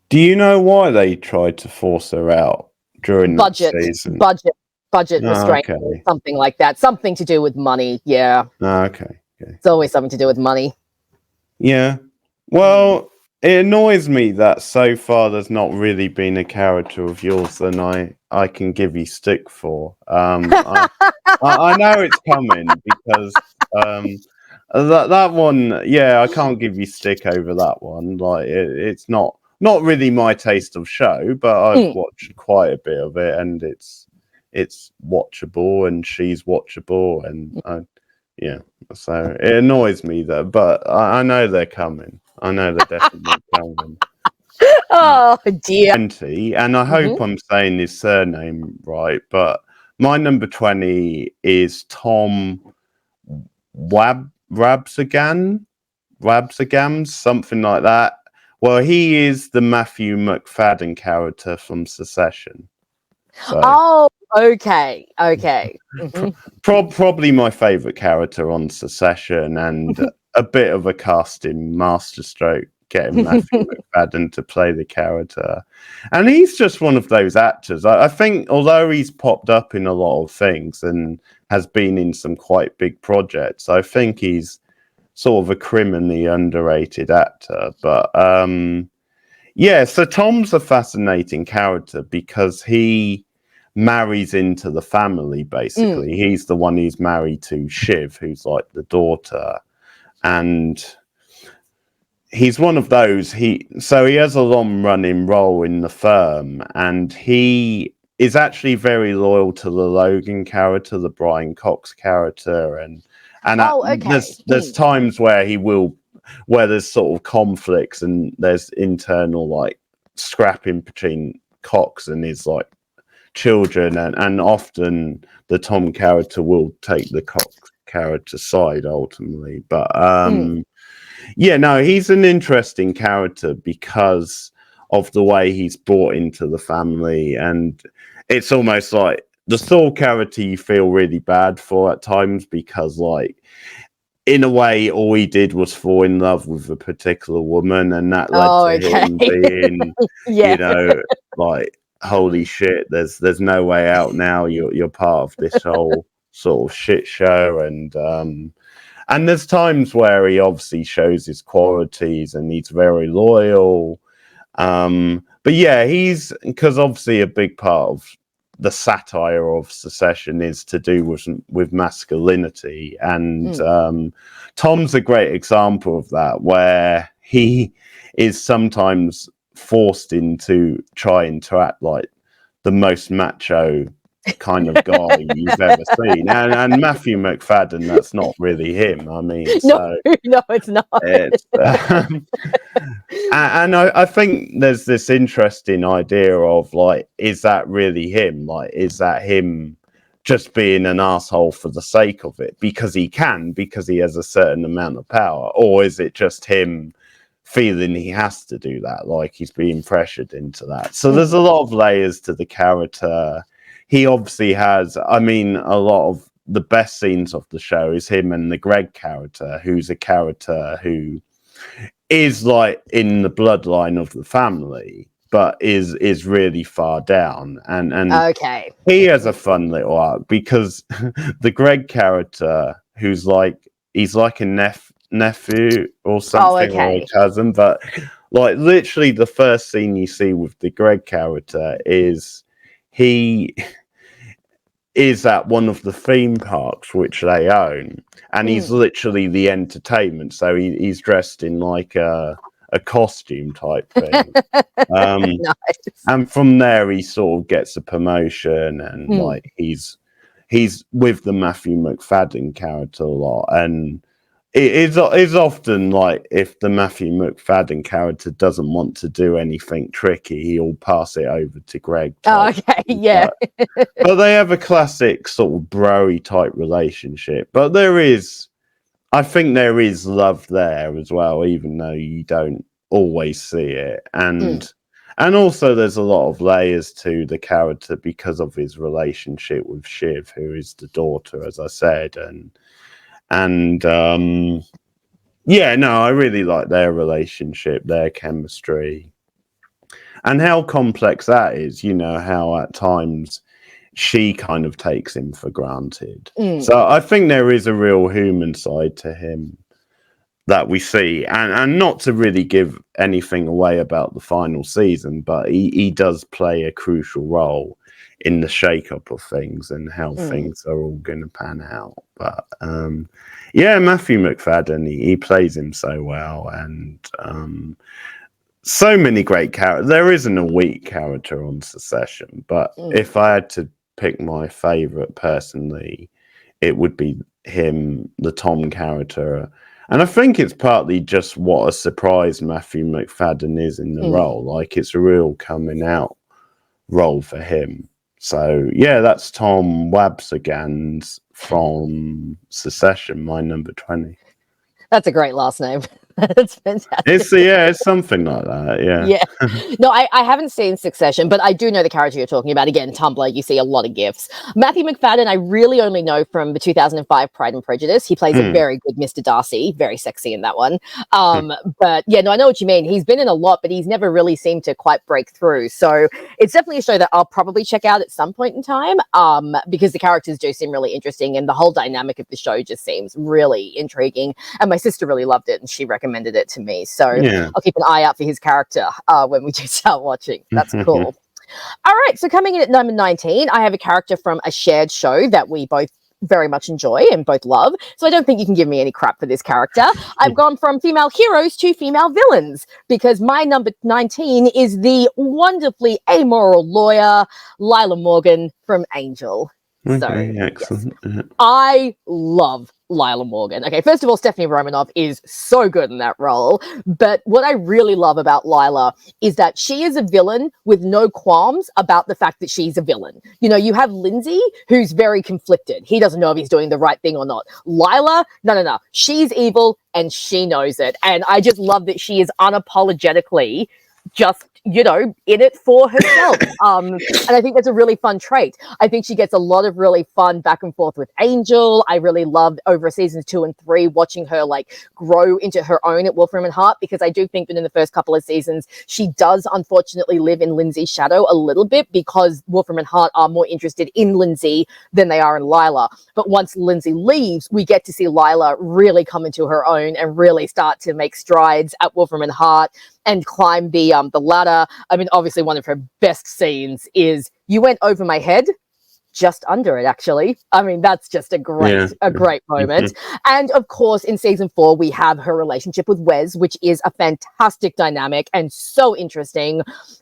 Speaker 1: Do you know why they tried to force her out during that season?
Speaker 2: Budget restraint, something like that. Something to do with money. Yeah.
Speaker 1: Okay.
Speaker 2: It's always something to do with money.
Speaker 1: Yeah. Well, it annoys me that so far there's not really been a character of yours that I can give you stick for. I know it's coming, because that one, yeah, I can't give you stick over that one. Like, it's not really my taste of show, but I've watched quite a bit of it, and it's watchable, and she's watchable, and yeah. So it annoys me though, but I know they're coming. I know they're definitely coming.
Speaker 2: Oh dear.
Speaker 1: 20, and I hope I'm saying his surname right, but my number 20 is Tom Rabsagan, something like that. Well, he is the Matthew McFadden character from Succession. So,
Speaker 2: oh, okay.
Speaker 1: Probably my favorite character on Succession, and a bit of a casting masterstroke, getting Matthew McFadden to play the character. And he's just one of those actors. I think, although he's popped up in a lot of things and has been in some quite big projects, I think he's sort of a criminally underrated actor. But yeah, so Tom's a fascinating character because he marries into the family, basically. He's the one who's married to Shiv, who's like the daughter. And he's one of those. So he has a long running role in the firm, and he is actually very loyal to the Logan character, the Brian Cox character, and there's times where where there's sort of conflicts and there's internal like scrapping between Cox and his like children, and often the Tom character will take the Cox character side ultimately. But yeah, no, he's an interesting character because of the way he's brought into the family, and it's almost like the Saul character you feel really bad for at times, because like in a way, all he did was fall in love with a particular woman, and that led
Speaker 2: Oh,
Speaker 1: to
Speaker 2: okay.
Speaker 1: him being,
Speaker 2: Yeah.
Speaker 1: like, holy shit, there's no way out now. You're part of this whole sort of shit show, and there's times where he obviously shows his qualities and he's very loyal. But yeah, he's, because obviously a big part of the satire of Secession is to do with masculinity, and Tom's a great example of that, where he is sometimes forced into trying to act like the most macho kind of guy you've ever seen, and Matthew McFadden, that's not really him. I mean,
Speaker 2: No,
Speaker 1: so
Speaker 2: no, it's not.
Speaker 1: it's and I think there's this interesting idea of, like, is that really him? Like, is that him just being an asshole for the sake of it because he can, because he has a certain amount of power, or is it just him feeling he has to do that, like he's being pressured into that? So there's a lot of layers to the character. He obviously has, I mean, a lot of the best scenes of the show is him and the Greg character, who's a character who is like in the bloodline of the family, but is really far down, and
Speaker 2: Okay.
Speaker 1: he has a fun little arc, because the Greg character, who's like, he's like a nephew or something, or a
Speaker 2: okay.
Speaker 1: cousin, but like literally the first scene you see with the Greg character is he is at one of the theme parks which they own, and he's literally the entertainment. So he's dressed in like a costume type thing.
Speaker 2: Nice.
Speaker 1: And from there he sort of gets a promotion, and like he's with the Matthew McFadden character a lot, and it is often like, if the Matthew McFadden character doesn't want to do anything tricky, he'll pass it over to Greg.
Speaker 2: Oh, okay, yeah.
Speaker 1: But they have a classic sort of broy type relationship. But I think there is love there as well, even though you don't always see it. And also there's a lot of layers to the character because of his relationship with Shiv, who is the daughter, as I said, and yeah, no, I really like their relationship, their chemistry, and how complex that is. How at times she kind of takes him for granted. So I think there is a real human side to him that we see, and not to really give anything away about the final season, but he does play a crucial role in the shake-up of things and how things are all going to pan out. But yeah, Matthew McFadden, he plays him so well, and so many great characters. There isn't a weak character on Secession, but if I had to pick my favorite personally, it would be him, the Tom character. And I think it's partly just what a surprise Matthew McFadden is in the role. Like, it's a real coming out role for him. So yeah, that's Tom Wabsagans from Secession, my number 20.
Speaker 2: That's a great last name. That's fantastic.
Speaker 1: It's something like that.
Speaker 2: Yeah. No, I haven't seen Succession, but I do know the character you're talking about. Again, Tumblr, you see a lot of GIFs. Matthew McFadden, I really only know from the 2005 Pride and Prejudice. He plays a very good Mr. Darcy, very sexy in that one. But yeah, no, I know what you mean. He's been in a lot, but he's never really seemed to quite break through. So it's definitely a show that I'll probably check out at some point in time, because the characters do seem really interesting, and the whole dynamic of the show just seems really intriguing. And my sister really loved it, and she recommended it to me. So I'll keep an eye out for his character when we do start watching. That's cool. All right, so coming in at number 19, I have a character from a shared show that we both very much enjoy and both love. So I don't think you can give me any crap for this character. I've gone from female heroes to female villains, because my number 19 is the wonderfully amoral lawyer, Lila Morgan from Angel.
Speaker 1: Okay, excellent.
Speaker 2: Yes. I love Lila Morgan. Okay, first of all, Stephanie Romanoff is so good in that role. But what I really love about Lila is that she is a villain with no qualms about the fact that she's a villain. You have Lindsay, who's very conflicted. He doesn't know if he's doing the right thing or not. Lila, no. She's evil and she knows it. And I just love that she is unapologetically just you know, in it for herself. And I think that's a really fun trait. I think she gets a lot of really fun back and forth with Angel. I really loved over seasons 2 and 3 watching her like grow into her own at Wolfram and Hart, because I do think that in the first couple of seasons she does unfortunately live in Lindsay's shadow a little bit, because Wolfram and Hart are more interested in Lindsay than they are in Lila. But once Lindsay leaves, we get to see Lila really come into her own and really start to make strides at Wolfram and Hart and climb the ladder. I mean, obviously one of her best scenes is "You went over my head." Just under it, actually. I mean, that's just a great moment. And of course, in season 4, we have her relationship with Wes, which is a fantastic dynamic and so interesting,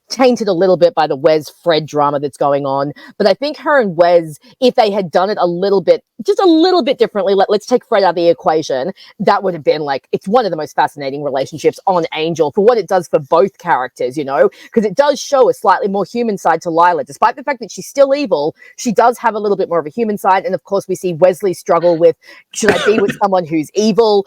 Speaker 2: tainted a little bit by the Wes-Fred drama that's going on. But I think her and Wes, if they had done it a little bit, just a little bit differently, let's take Fred out of the equation, that would have been like, it's one of the most fascinating relationships on Angel for what it does for both characters, you know, because it does show a slightly more human side to Lila. Despite the fact that she's still evil, she does have a little bit more of a human side. And of course, we see Wesley struggle with, should I be with someone who's evil?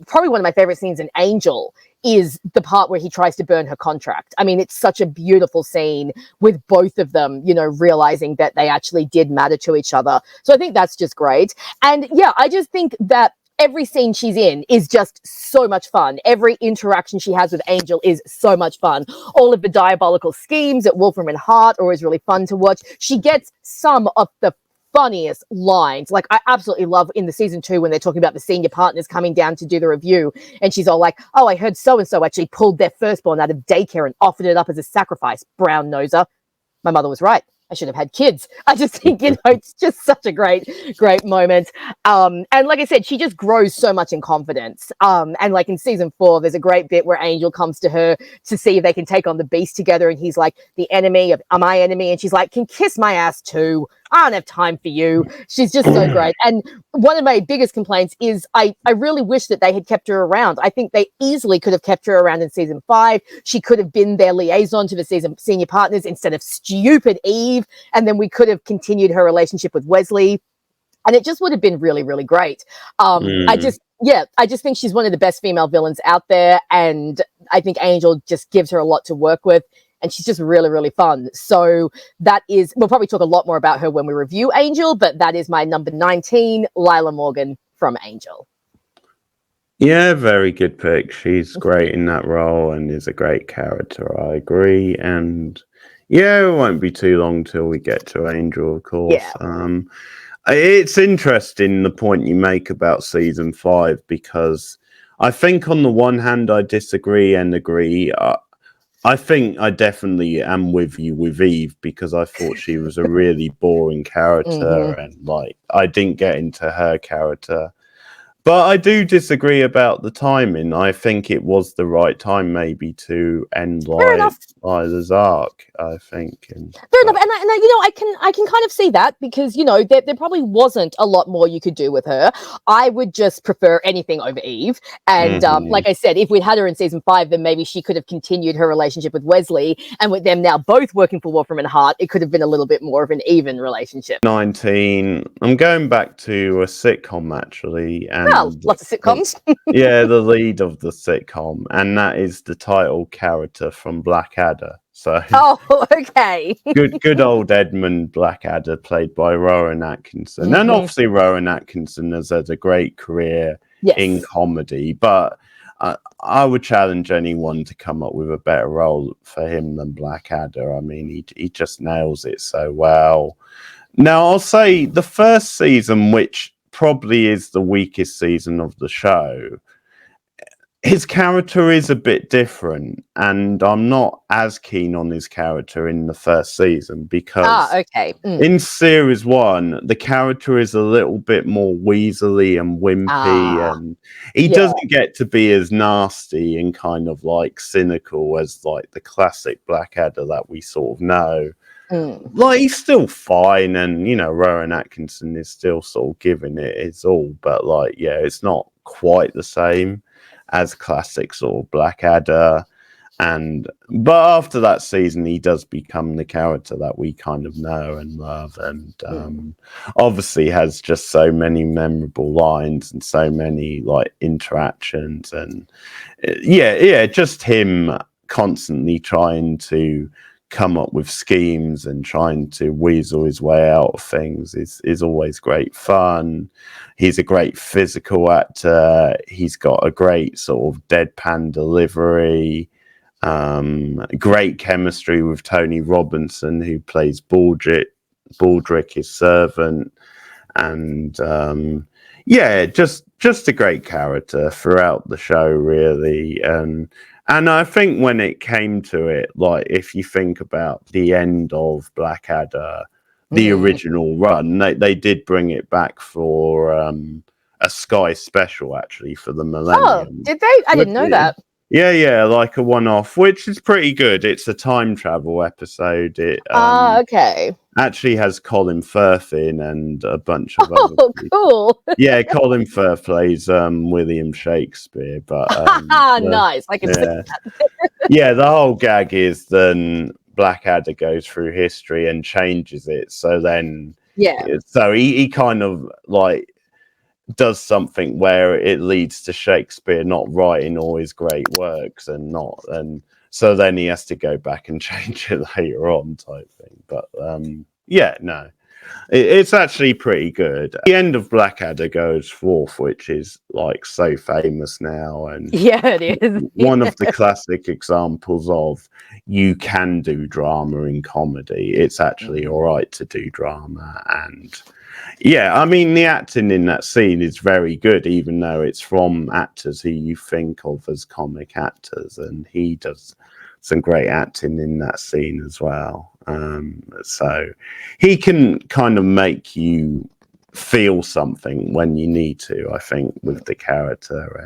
Speaker 2: Probably one of my favorite scenes in Angel is the part where he tries to burn her contract. I mean, it's such a beautiful scene with both of them, you know, realizing that they actually did matter to each other. So I think that's just great. And yeah, I just think that every scene she's in is just so much fun. Every interaction she has with Angel is so much fun. All of the diabolical schemes at Wolfram and Hart are always really fun to watch. She gets some of the funniest lines. Like, I absolutely love in the season 2 when they're talking about the senior partners coming down to do the review, and she's all like, "Oh, I heard so-and-so actually pulled their firstborn out of daycare and offered it up as a sacrifice. Brown noser. My mother was right. I should have had kids." I just think, you know, it's just such a great moment. And like I said, she just grows so much in confidence. And like in season 4, there's a great bit where Angel comes to her to see if they can take on the Beast together. And he's like, "The enemy of my enemy." And she's like, "Can kiss my ass too. I don't have time for you." She's just so great. And one of my biggest complaints is I really wish that they had kept her around. I think they easily could have kept her around in season 5. She could have been their liaison to the senior partners instead of stupid Eve. And then we could have continued her relationship with Wesley. And it just would have been really, really great. I just think she's one of the best female villains out there. And I think Angel just gives her a lot to work with. And she's just really, really fun. So we'll probably talk a lot more about her when we review Angel, but that is my number 19, Lila Morgan from Angel.
Speaker 1: Yeah, very good pick. She's great in that role and is a great character. I agree. And yeah, it won't be too long till we get to Angel, of course. Yeah. It's interesting the point you make about season 5, because I think on the one hand I disagree and agree. I think I definitely am with you with Eve, because I thought she was a really boring character and like I didn't get into her character. But I do disagree about the timing. I think it was the right time maybe to end Lila's arc, I think.
Speaker 2: Fair enough. And you know, I can kind of see that, because, you know, there probably wasn't a lot more you could do with her. I would just prefer anything over Eve. And like I said, if we'd had her in season 5, then maybe she could have continued her relationship with Wesley. And with them now both working for Wolfram and Hart, it could have been a little bit more of an even relationship.
Speaker 1: 19. I'm going back to a sitcom, actually. And
Speaker 2: lots of sitcoms.
Speaker 1: Yeah, the lead of the sitcom, and that is the title character from Blackadder. So,
Speaker 2: okay.
Speaker 1: good old Edmund Blackadder, played by Rowan Atkinson. And obviously Rowan Atkinson has had a great career in comedy, but I would challenge anyone to come up with a better role for him than Blackadder. I mean, he just nails it so well. Now, I'll say the first season, which probably is the weakest season of the show, his character is a bit different, and I'm not as keen on his character in the first season, because in series 1 the character is a little bit more weaselly and wimpy, and he doesn't get to be as nasty and kind of like cynical as like the classic Blackadder that we sort of know. Like, he's still fine, and you know, Rowan Atkinson is still sort of giving it his all, but like, yeah, it's not quite the same as classic sort of Blackadder. But after that season, he does become the character that we kind of know and love, and obviously has just so many memorable lines and so many like interactions, and just him constantly trying to come up with schemes and trying to weasel his way out of things is always great fun. He's a great physical actor. He's got a great sort of deadpan delivery. Great chemistry with Tony Robinson, who plays Baldrick, his servant, and just a great character throughout the show, really. And I think when it came to it, like if you think about the end of Blackadder, the original run, they did bring it back for a Sky special, actually, for the Millennium.
Speaker 2: Oh, did they? I didn't know that.
Speaker 1: Yeah, like a one-off, which is pretty good. It's a time travel episode. It
Speaker 2: okay.
Speaker 1: actually has Colin Firth in and a bunch of other
Speaker 2: Oh,
Speaker 1: people.
Speaker 2: cool.
Speaker 1: Yeah, Colin Firth plays William Shakespeare, but
Speaker 2: nice. I can see that.
Speaker 1: Yeah, the whole gag is then Blackadder goes through history and changes it. So then, so he kind of like does something where it leads to Shakespeare not writing all his great works and so then he has to go back and change it later on, type thing. But it's actually pretty good. The end of Blackadder goes forth, which is like so famous now, and
Speaker 2: it is
Speaker 1: one of the classic examples of you can do drama in comedy. It's actually all right to do drama. And I mean, the acting in that scene is very good, even though it's from actors who you think of as comic actors, and he does some great acting in that scene as well. So he can kind of make you feel something when you need to, I think, with the character.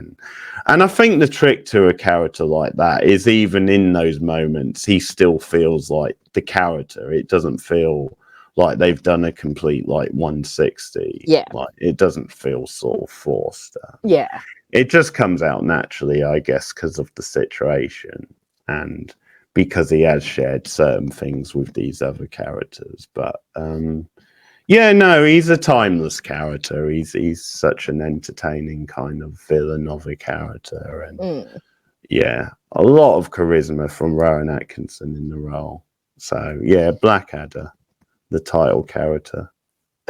Speaker 1: And I think the trick to a character like that is even in those moments, he still feels like the character. It doesn't feel like they've done a complete like 160.
Speaker 2: Yeah.
Speaker 1: Like it doesn't feel sort of forced. It just comes out naturally, I guess, because of the situation and because he has shared certain things with these other characters. But he's a timeless character. He's such an entertaining kind of villain of a character, and a lot of charisma from Rowan Atkinson in the role. So Blackadder, the title character.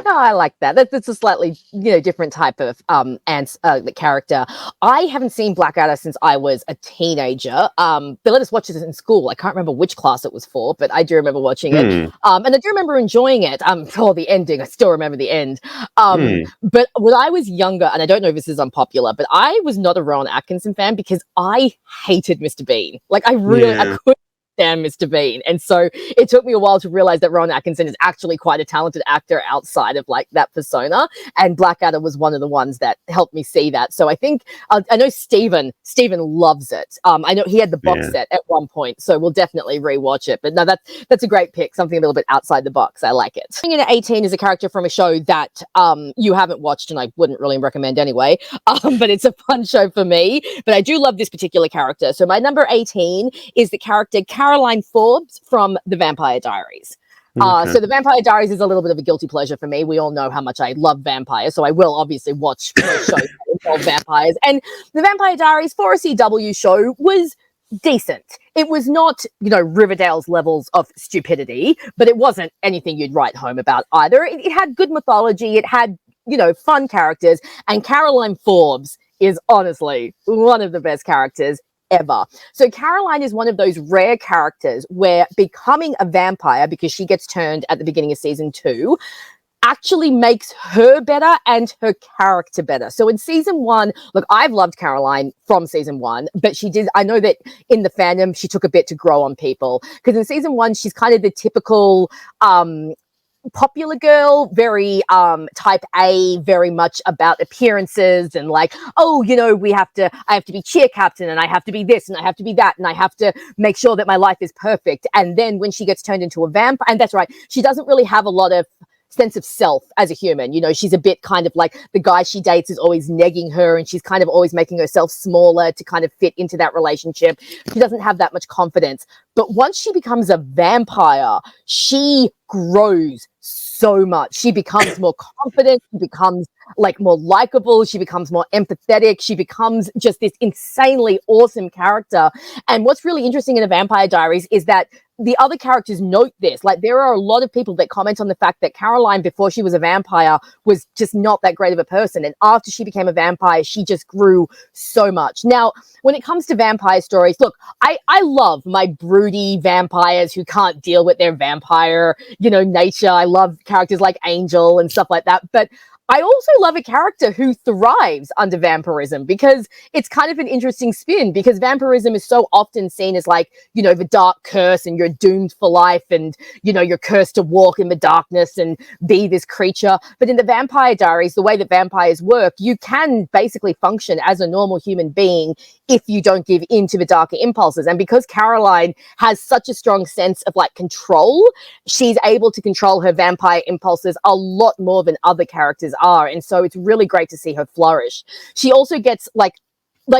Speaker 2: Oh, I like that. That's a slightly, different type of the character. I haven't seen Blackadder since I was a teenager. They let us watch it in school. I can't remember which class it was for, but I do remember watching it. And I do remember enjoying it. For the ending, I still remember the end. But when I was younger, and I don't know if this is unpopular, but I was not a Rowan Atkinson fan because I hated Mr. Bean. Like I couldn't stand Mr. Bean. And so it took me a while to realize that Rowan Atkinson is actually quite a talented actor outside of like that persona. And Blackadder was one of the ones that helped me see that. So I think, I know Stephen loves it. I know he had the box set at one point, so we'll definitely rewatch it. But no, that's a great pick. Something a little bit outside the box. I like it. Coming in at 18 is a character from a show that you haven't watched and I wouldn't really recommend anyway. But it's a fun show for me. But I do love this particular character. So my number 18 is the character Caroline Forbes from The Vampire Diaries. So The Vampire Diaries is a little bit of a guilty pleasure for me. We all know how much I love vampires, so I will obviously watch shows that involve vampires. And The Vampire Diaries, for a CW show, was decent. It was not, Riverdale's levels of stupidity, but it wasn't anything you'd write home about either. It had good mythology. It had, fun characters. And Caroline Forbes is honestly one of the best characters ever. So Caroline is one of those rare characters where becoming a vampire, because she gets turned at the beginning of season 2, actually makes her better and her character better. So in season 1, look, I've loved Caroline from season 1, but I know that in the fandom, she took a bit to grow on people, because in season 1, she's kind of the typical, popular girl, very type A, very much about appearances and like, I have to be cheer captain and I have to be this and I have to be that and I have to make sure that my life is perfect. And then when she gets turned into a vampire, and that's right, she doesn't really have a lot of sense of self as a human. She's a bit kind of like the guy she dates is always negging her and she's kind of always making herself smaller to kind of fit into that relationship. She doesn't have that much confidence. But once she becomes a vampire, she grows so much. She becomes more confident, she becomes like more likable, she becomes more empathetic, she becomes just this insanely awesome character. And what's really interesting in the Vampire Diaries is that the other characters note this. Like, there are a lot of people that comment on the fact that Caroline, before she was a vampire, was just not that great of a person. And after she became a vampire, she just grew so much. Now, when it comes to vampire stories, look, I love my broody vampires who can't deal with their vampire, nature. I love characters like Angel and stuff like that. But I also love a character who thrives under vampirism, because it's kind of an interesting spin, because vampirism is so often seen as like, the dark curse and you're doomed for life and, you're cursed to walk in the darkness and be this creature. But in the Vampire Diaries, the way that vampires work, you can basically function as a normal human being if you don't give in to the darker impulses. And because Caroline has such a strong sense of like control, she's able to control her vampire impulses a lot more than other characters are. And so it's really great to see her flourish. She also gets like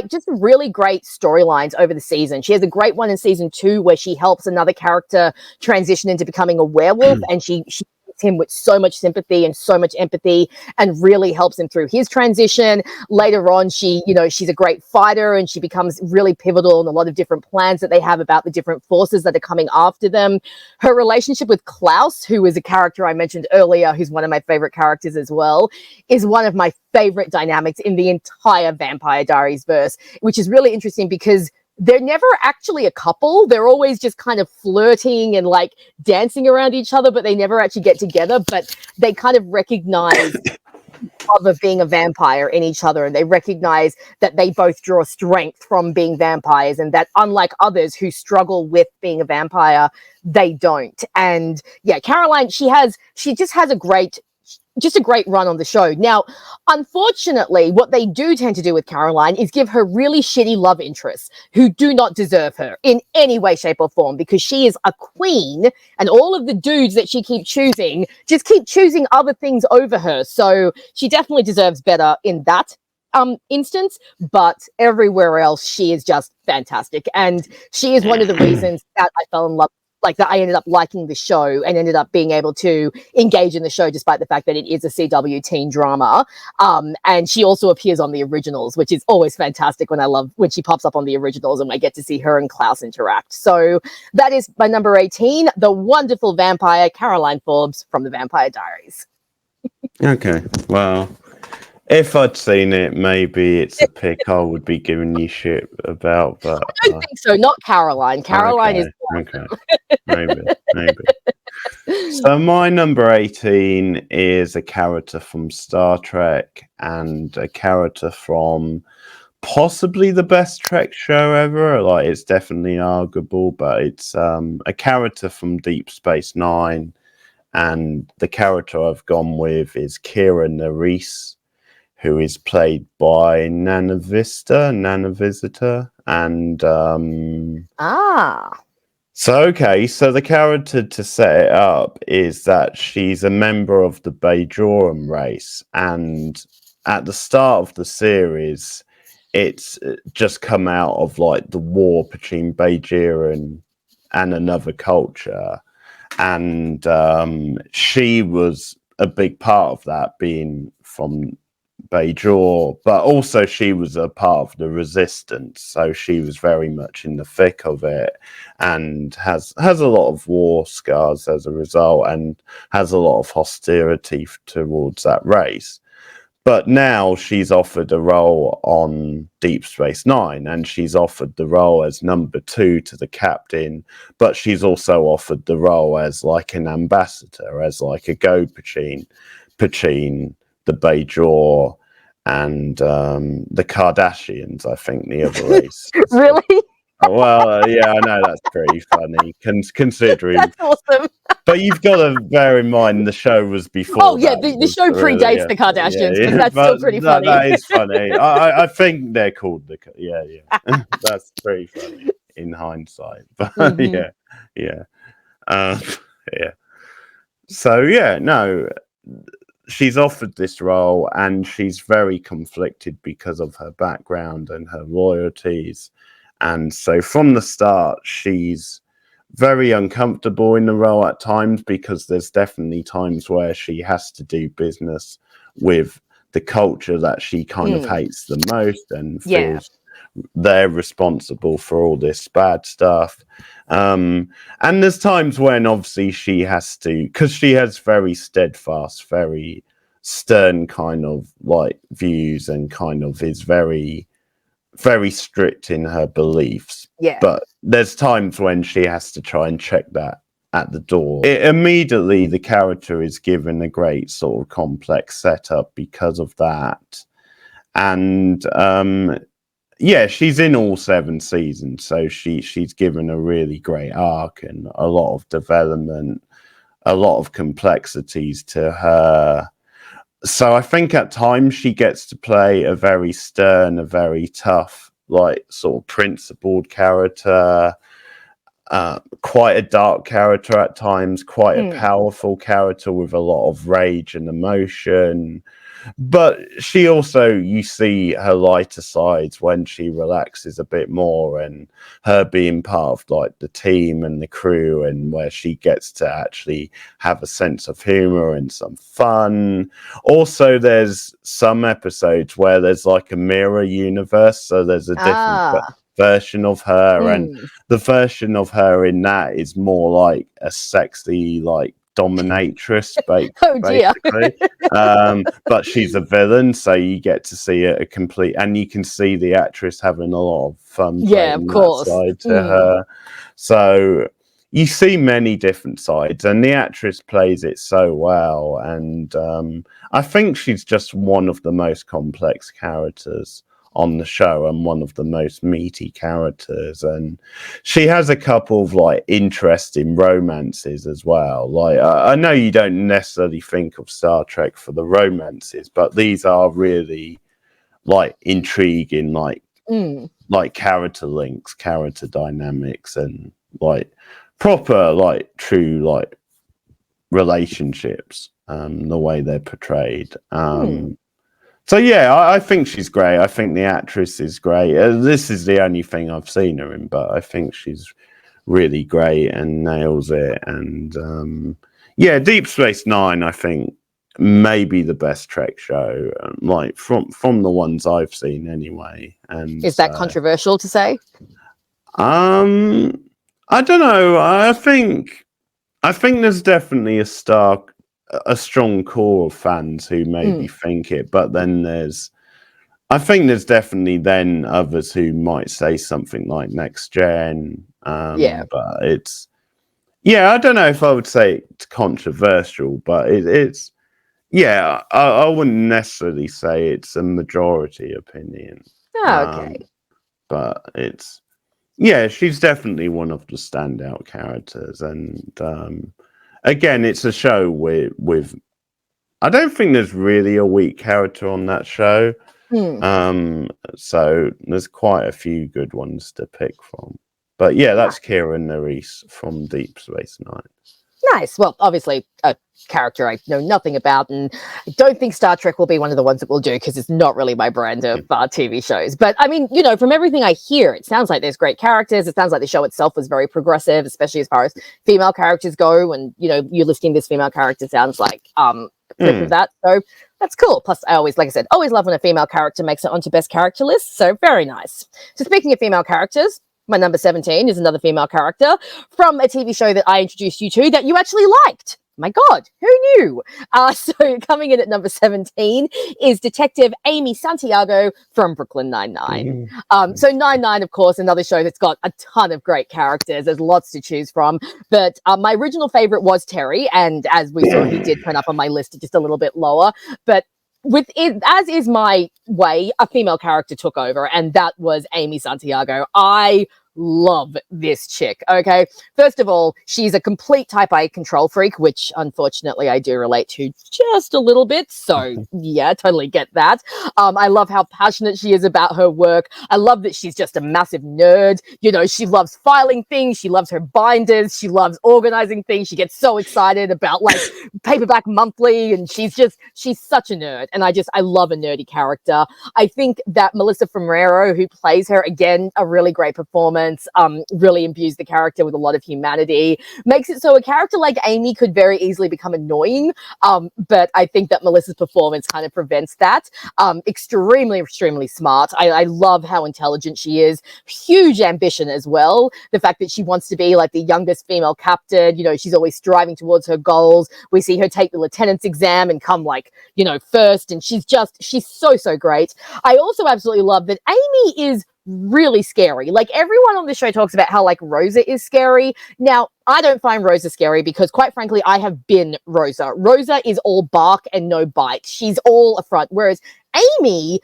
Speaker 2: just really great storylines over the season. She has a great one in season 2 where she helps another character transition into becoming a werewolf, and she treats him with so much sympathy and so much empathy and really helps him through his transition. Later on, she's a great fighter and she becomes really pivotal in a lot of different plans that they have about the different forces that are coming after them. Her relationship with Klaus, who is a character I mentioned earlier, who's one of my favorite characters as well, is one of my favorite dynamics in the entire Vampire Diaries verse, which is really interesting because they're never actually a couple. They're always just kind of flirting and like dancing around each other, but they never actually get together. But they kind of recognize of being a vampire in each other, and they recognize that they both draw strength from being vampires, and that unlike others who struggle with being a vampire, they don't. And yeah, Caroline, she just has a great run on the show. Now, unfortunately, what they do tend to do with Caroline is give her really shitty love interests who do not deserve her in any way, shape, or form, because she is a queen, and all of the dudes that she keeps choosing just keep choosing other things over her. So she definitely deserves better in that instance, but everywhere else, she is just fantastic. And she is one of the reasons that I fell in love, like that I ended up liking the show and ended up being able to engage in the show despite the fact that it is a CW teen drama. And she also appears on the originals, which is always fantastic when she pops up on the originals and I get to see her and Klaus interact. So that is my number 18, the wonderful vampire Caroline Forbes from the Vampire Diaries.
Speaker 1: Okay, well, if I'd seen it, maybe it's a pick I would be giving you shit about, but
Speaker 2: I don't think so. Not Caroline. Caroline is
Speaker 1: okay. Maybe. So my number 18 is a character from Star Trek and a character from possibly the best Trek show ever. Like, it's definitely arguable, but it's a character from Deep Space Nine, and the character I've gone with is Kira Nerys, who is played by Nana Visitor, and so the character, to set it up, is that she's a member of the Bajoran race, and at the start of the series, it's just come out of like the war between Bajoran and another culture, and she was a big part of that, being from Bajor, but also she was a part of the resistance, so she was very much in the thick of it, and has a lot of war scars as a result, and has a lot of hostility towards that race. But now she's offered a role on Deep Space Nine, and she's offered the role as number 2 to the captain, but she's also offered the role as like an ambassador, as like a go-between the Bajor and the Kardashians, I think, the other race.
Speaker 2: Really?
Speaker 1: Well, yeah, I know that's pretty funny, considering.
Speaker 2: That's awesome.
Speaker 1: But you've got to bear in mind the show was before.
Speaker 2: Oh yeah, the show predates the Kardashians, but that's still pretty funny.
Speaker 1: That is funny. I think they're called yeah. That's pretty funny in hindsight. But yeah. So yeah, no. She's offered this role, and she's very conflicted because of her background and her loyalties. And so from the start, she's very uncomfortable in the role at times, because there's definitely times where she has to do business with the culture that she kind of hates the most and feels they're responsible for all this bad stuff. And there's times when obviously she has to, because she has very steadfast, very stern kind of like views, and kind of is very, very strict in her beliefs.
Speaker 2: Yeah.
Speaker 1: But there's times when she has to try and check that at the door. Immediately, the character is given a great sort of complex setup because of that. And yeah, she's in all 7 seasons, so she's given a really great arc and a lot of development, a lot of complexities to her. So I think at times she gets to play a very stern, a very tough, like sort of principled character, quite a dark character at times, quite a powerful character with a lot of rage and emotion. But she also, you see her lighter sides when she relaxes a bit more, and her being part of like the team and the crew, and where she gets to actually have a sense of humor and some fun. Also, there's some episodes where there's like a mirror universe, so there's a different version of her, and the version of her in that is more like a sexy, like dominatrix, basically. But she's a villain, so you get to see a complete, and you can see the actress having a lot of fun playing that side to her. So you see many different sides, and the actress plays it so well. And I think she's just one of the most complex characters on the show, and one of the most meaty characters. And she has a couple of like interesting romances as well. Like I know you don't necessarily think of Star Trek for the romances, but these are really like intriguing, like character links, character dynamics, and like proper, like true, like relationships, the way they're portrayed. So yeah, I think she's great. I think the actress is great. This is the only thing I've seen her in, but I think she's really great and nails it. And yeah, Deep Space Nine, I think, maybe the best Trek show, like from the ones I've seen anyway. And
Speaker 2: is that controversial to say?
Speaker 1: I don't know. I think there's definitely a strong core of fans who maybe think it, but then I think there's definitely then others who might say something like Next Gen. But it's, yeah, I don't know if I would say it's controversial, but it's yeah, I wouldn't necessarily say it's a majority opinion.
Speaker 2: Okay.
Speaker 1: But it's, yeah, she's definitely one of the standout characters. And again, it's a show with I don't think there's really a weak character on that show. So there's quite a few good ones to pick from. But yeah, that's Kira Nerys from Deep Space Nine.
Speaker 2: Nice. Well, obviously a character I know nothing about, and I don't think Star Trek will be one of the ones that we'll do, because it's not really my brand of TV shows. But I mean, you know, from everything I hear, it sounds like there's great characters. It sounds like the show itself was very progressive, especially as far as female characters go. And, you know, you listing this female character sounds like proof of that. So that's cool. Plus, I always, like I said, always love when a female character makes it onto best character lists. So very nice. So speaking of female characters, my number 17 is another female character from a TV show that I introduced you to that you actually liked. My God, who knew? So coming in at number 17 is Detective Amy Santiago from Brooklyn Nine-Nine. So Nine-Nine, of course, another show that's got a ton of great characters. There's lots to choose from. But my original favorite was Terry. And as we saw, he did turn up on my list just a little bit lower. But with it, as is my way, a female character took over, and that was Amy Santiago. I love this chick. Okay, first of all, she's a complete type A control freak, which unfortunately I do relate to just a little bit. So yeah, totally get that. I love how passionate she is about her work. I love that she's just a massive nerd. You know, she loves filing things, she loves her binders, she loves organizing things. She gets so excited about like Paperback Monthly, and she's such a nerd. And I love a nerdy character. I think that Melissa Fumero, who plays her, again, a really great performance. performance, really imbues the character with a lot of humanity, makes it so a character like Amy could very easily become annoying, but I think that Melissa's performance kind of prevents that. Extremely, extremely smart. I love how intelligent she is. Huge ambition as well. The fact that she wants to be like the youngest female captain, you know, she's always striving towards her goals. We see her take the lieutenant's exam and come like, you know, first, and she's so great. I also absolutely love that Amy is really scary. Like, everyone on the show talks about how like Rosa is scary. Now, I don't find Rosa scary because, quite frankly, I have been Rosa. Rosa is all bark and no bite. She's all a front. Whereas Amy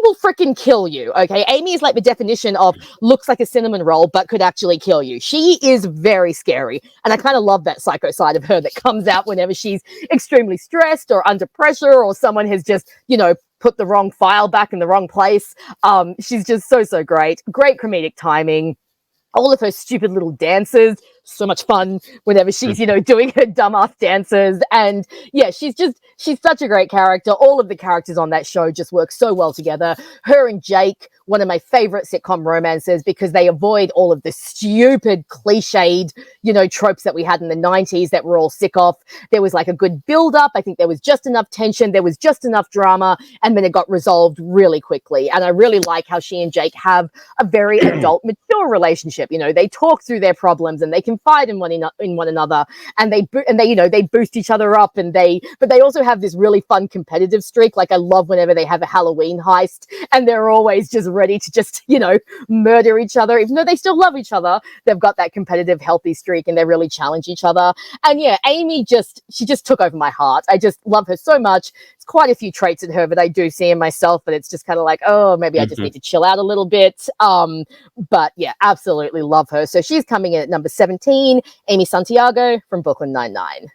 Speaker 2: will freaking kill you, okay? Amy is like the definition of looks like a cinnamon roll but could actually kill you. She is very scary, and I kind of love that psycho side of her that comes out whenever she's extremely stressed or under pressure, or someone has just, you know, put the wrong file back in the wrong place. She's just so great. Great comedic timing. All of her stupid little dances, so much fun whenever she's, you know, doing her dumbass dances. And yeah, she's such a great character. All of the characters on that show just work so well together. Her and Jake, one of my favorite sitcom romances, because they avoid all of the stupid cliched, you know, tropes that we had in the 90s that we're all sick of. There was like a good build up. I think there was just enough tension. There was just enough drama, and then it got resolved really quickly. And I really like how she and Jake have a very adult, mature relationship. You know, they talk through their problems and they confide in one another, and they you know, they boost each other up, and but they also have this really fun competitive streak. Like, I love whenever they have a Halloween heist and they're always just ready to just, you know, murder each other. Even though they still love each other, they've got that competitive healthy streak and they really challenge each other. And yeah, Amy she just took over my heart. I just love her so much. It's quite a few traits in her that I do see in myself, but it's just kind of like, oh, maybe I just need to chill out a little bit. But yeah, absolutely love her. So she's coming in at number 17, Amy Santiago from Brooklyn Nine-Nine.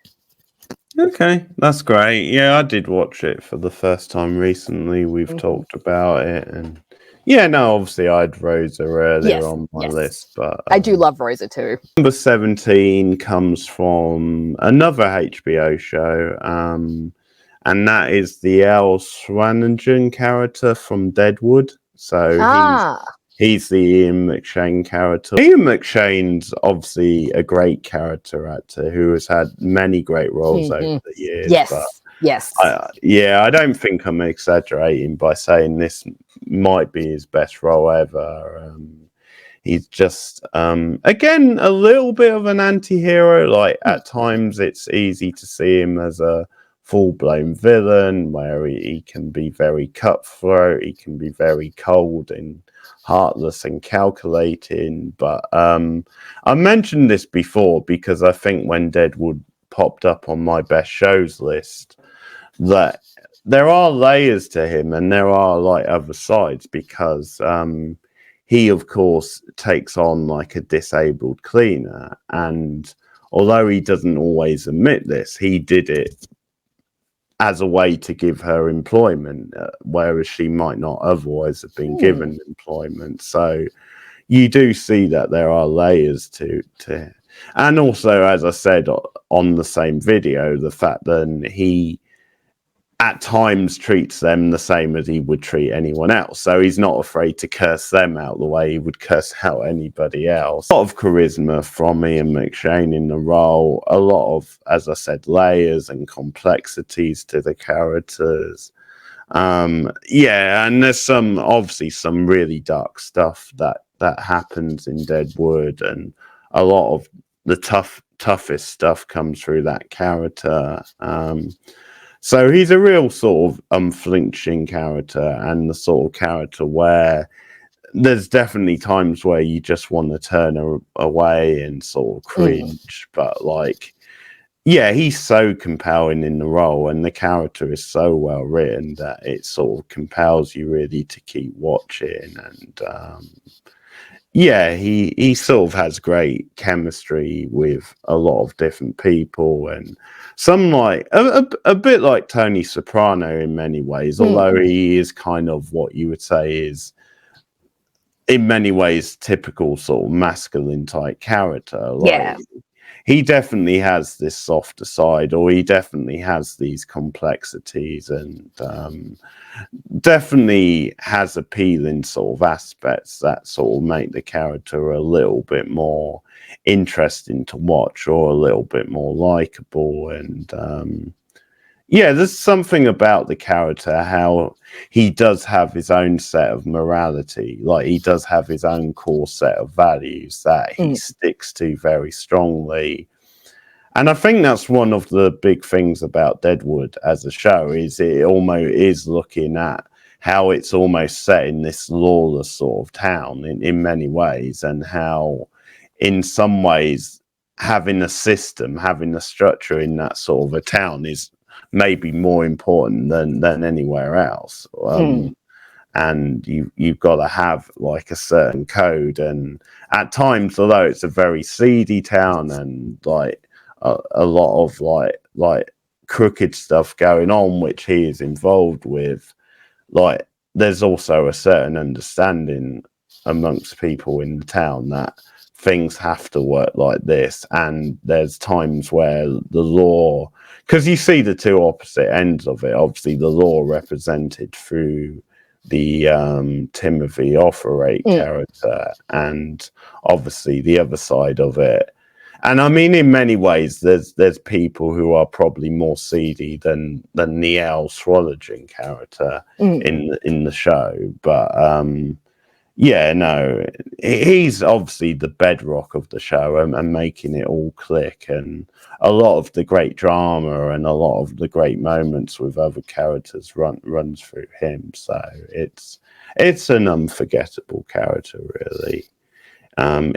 Speaker 1: Okay, that's great. Yeah, I did watch it for the first time recently. We've talked about it, and yeah, no, obviously I had Rosa earlier on my list, but
Speaker 2: I do love Rosa too.
Speaker 1: Number 17 comes from another HBO show, and that is the Elle Swanagen character from Deadwood. So he's the Ian McShane character. Ian McShane's obviously a great character actor who has had many great roles over the years.
Speaker 2: Yes.
Speaker 1: I don't think I'm exaggerating by saying this might be his best role ever. He's just, again, a little bit of an anti-hero. Like, at times it's easy to see him as a full-blown villain, where he can be very cutthroat, he can be very cold and heartless and calculating. But I mentioned this before because I think when Deadwood popped up on my best shows list, that there are layers to him and there are like other sides, because he of course takes on like a disabled cleaner, and although he doesn't always admit this, he did it as a way to give her employment, whereas she might not otherwise have been given employment. So you do see that there are layers to and also, as I said on the same video, the fact that he at times treats them the same as he would treat anyone else. So he's not afraid to curse them out the way he would curse out anybody else. A lot of charisma from Ian McShane in the role. A lot of, as I said, layers and complexities to the characters. And there's obviously some really dark stuff that happens in Deadwood, and a lot of the toughest stuff comes through that character. So he's a real sort of unflinching character, and the sort of character where there's definitely times where you just want to turn away and sort of cringe. But like, yeah, he's so compelling in the role, and the character is so well written that it sort of compels you really to keep watching. And he sort of has great chemistry with a lot of different people, and some like a bit like Tony Soprano in many ways, although he is kind of what you would say is in many ways typical sort of masculine type character. Like, he definitely has this softer side, or he definitely has these complexities, and definitely has appealing sort of aspects that sort of make the character a little bit more interesting to watch, or a little bit more likable. And yeah, there's something about the character, how he does have his own set of morality, like he does have his own core set of values that he sticks to very strongly. And I think that's one of the big things about Deadwood as a show, is it almost is looking at how it's almost set in this lawless sort of town in many ways, and how in some ways having a system, having a structure in that sort of a town is maybe more important than anywhere else. And you've got to have like a certain code, and at times, although it's a very seedy town and like a lot of like crooked stuff going on, which he is involved with, like there's also a certain understanding amongst people in the town that things have to work like this. And there's times where the law, because you see the two opposite ends of it, obviously the law represented through the Timothy Offerate character, and obviously the other side of it. And I mean, in many ways, there's people who are probably more seedy than the Al Swallogen character in the show. But yeah, no, he's obviously the bedrock of the show, and making it all click, and a lot of the great drama and a lot of the great moments with other characters runs through him. So it's an unforgettable character, really.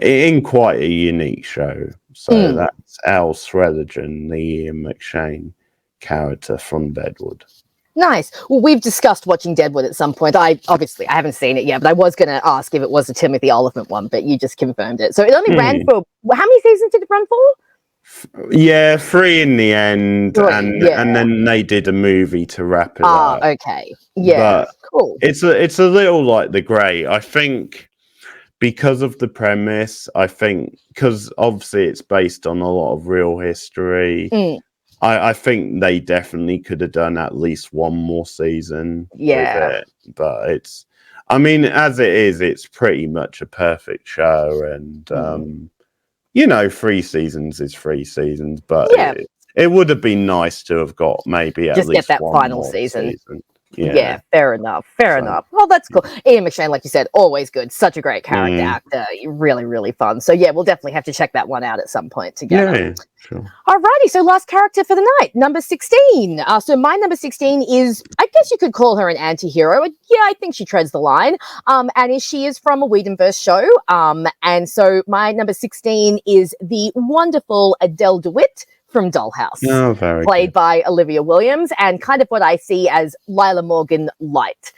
Speaker 1: In quite a unique show. So that's Al Swallogen, the Ian McShane character from Deadwood.
Speaker 2: Nice. Well, we've discussed watching Deadwood at some point. I haven't seen it yet, but I was going to ask if it was a Timothy Oliphant one, but you just confirmed it. So it only ran for, how many seasons did it run for?
Speaker 1: Yeah, 3 in the end, and then they did a movie to wrap it up.
Speaker 2: Okay. Yeah,
Speaker 1: but
Speaker 2: cool.
Speaker 1: It's a little like The Grey, I think, because of the premise. I think because obviously it's based on a lot of real history. I think they definitely could have done at least one more season with it. But it's, I mean, as it is, it's pretty much a perfect show. And, you know, 3 seasons is 3 seasons. But it would have been nice to have got maybe at
Speaker 2: just
Speaker 1: least
Speaker 2: get that
Speaker 1: one
Speaker 2: final
Speaker 1: more
Speaker 2: season.
Speaker 1: Yeah,
Speaker 2: fair enough. Well, that's cool. Ian McShane, like you said, always good. Such a great character actor. Really, really fun. So yeah, we'll definitely have to check that one out at some point together.
Speaker 1: Yeah, sure.
Speaker 2: Alrighty, so last character for the night, number 16. So my number 16 is, I guess you could call her an anti-hero. Yeah, I think she treads the line. And she is from a Whedonverse show. And so my number 16 is the wonderful Adele DeWitt from Dollhouse, played by Olivia Williams, and kind of what I see as Lila Morgan light.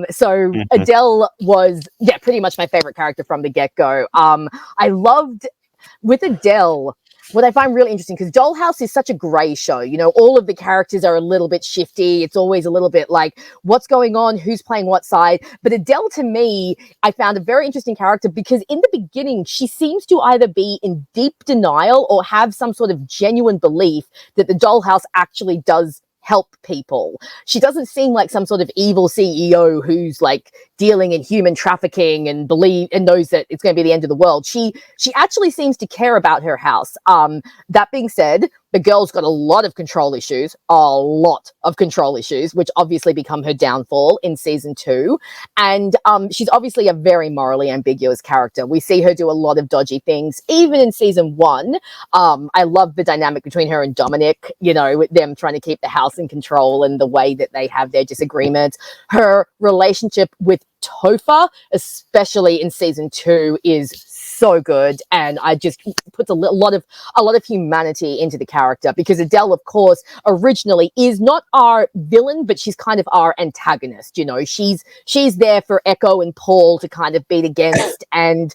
Speaker 2: So Adele was, pretty much my favorite character from the get-go. I loved, with Adele, what I find really interesting, because Dollhouse is such a grey show, you know, all of the characters are a little bit shifty. It's always a little bit like, what's going on? Who's playing what side? But Adele, to me, I found a very interesting character, because in the beginning, she seems to either be in deep denial or have some sort of genuine belief that the Dollhouse actually does help people. She doesn't seem like some sort of evil CEO who's like dealing in human trafficking and knows that it's going to be the end of the world. She actually seems to care about her house. That being said, the girl's got a lot of control issues, which obviously become her downfall in season 2. And she's obviously a very morally ambiguous character. We see her do a lot of dodgy things, even in season 1. I love the dynamic between her and Dominic, you know, with them trying to keep the house in control and the way that they have their disagreements. Her relationship with Topher, especially in season 2, is so good, and I just puts a lot of humanity into the character, because Adele, of course, originally is not our villain, but she's kind of our antagonist. You know, she's there for Echo and Paul to kind of beat against, and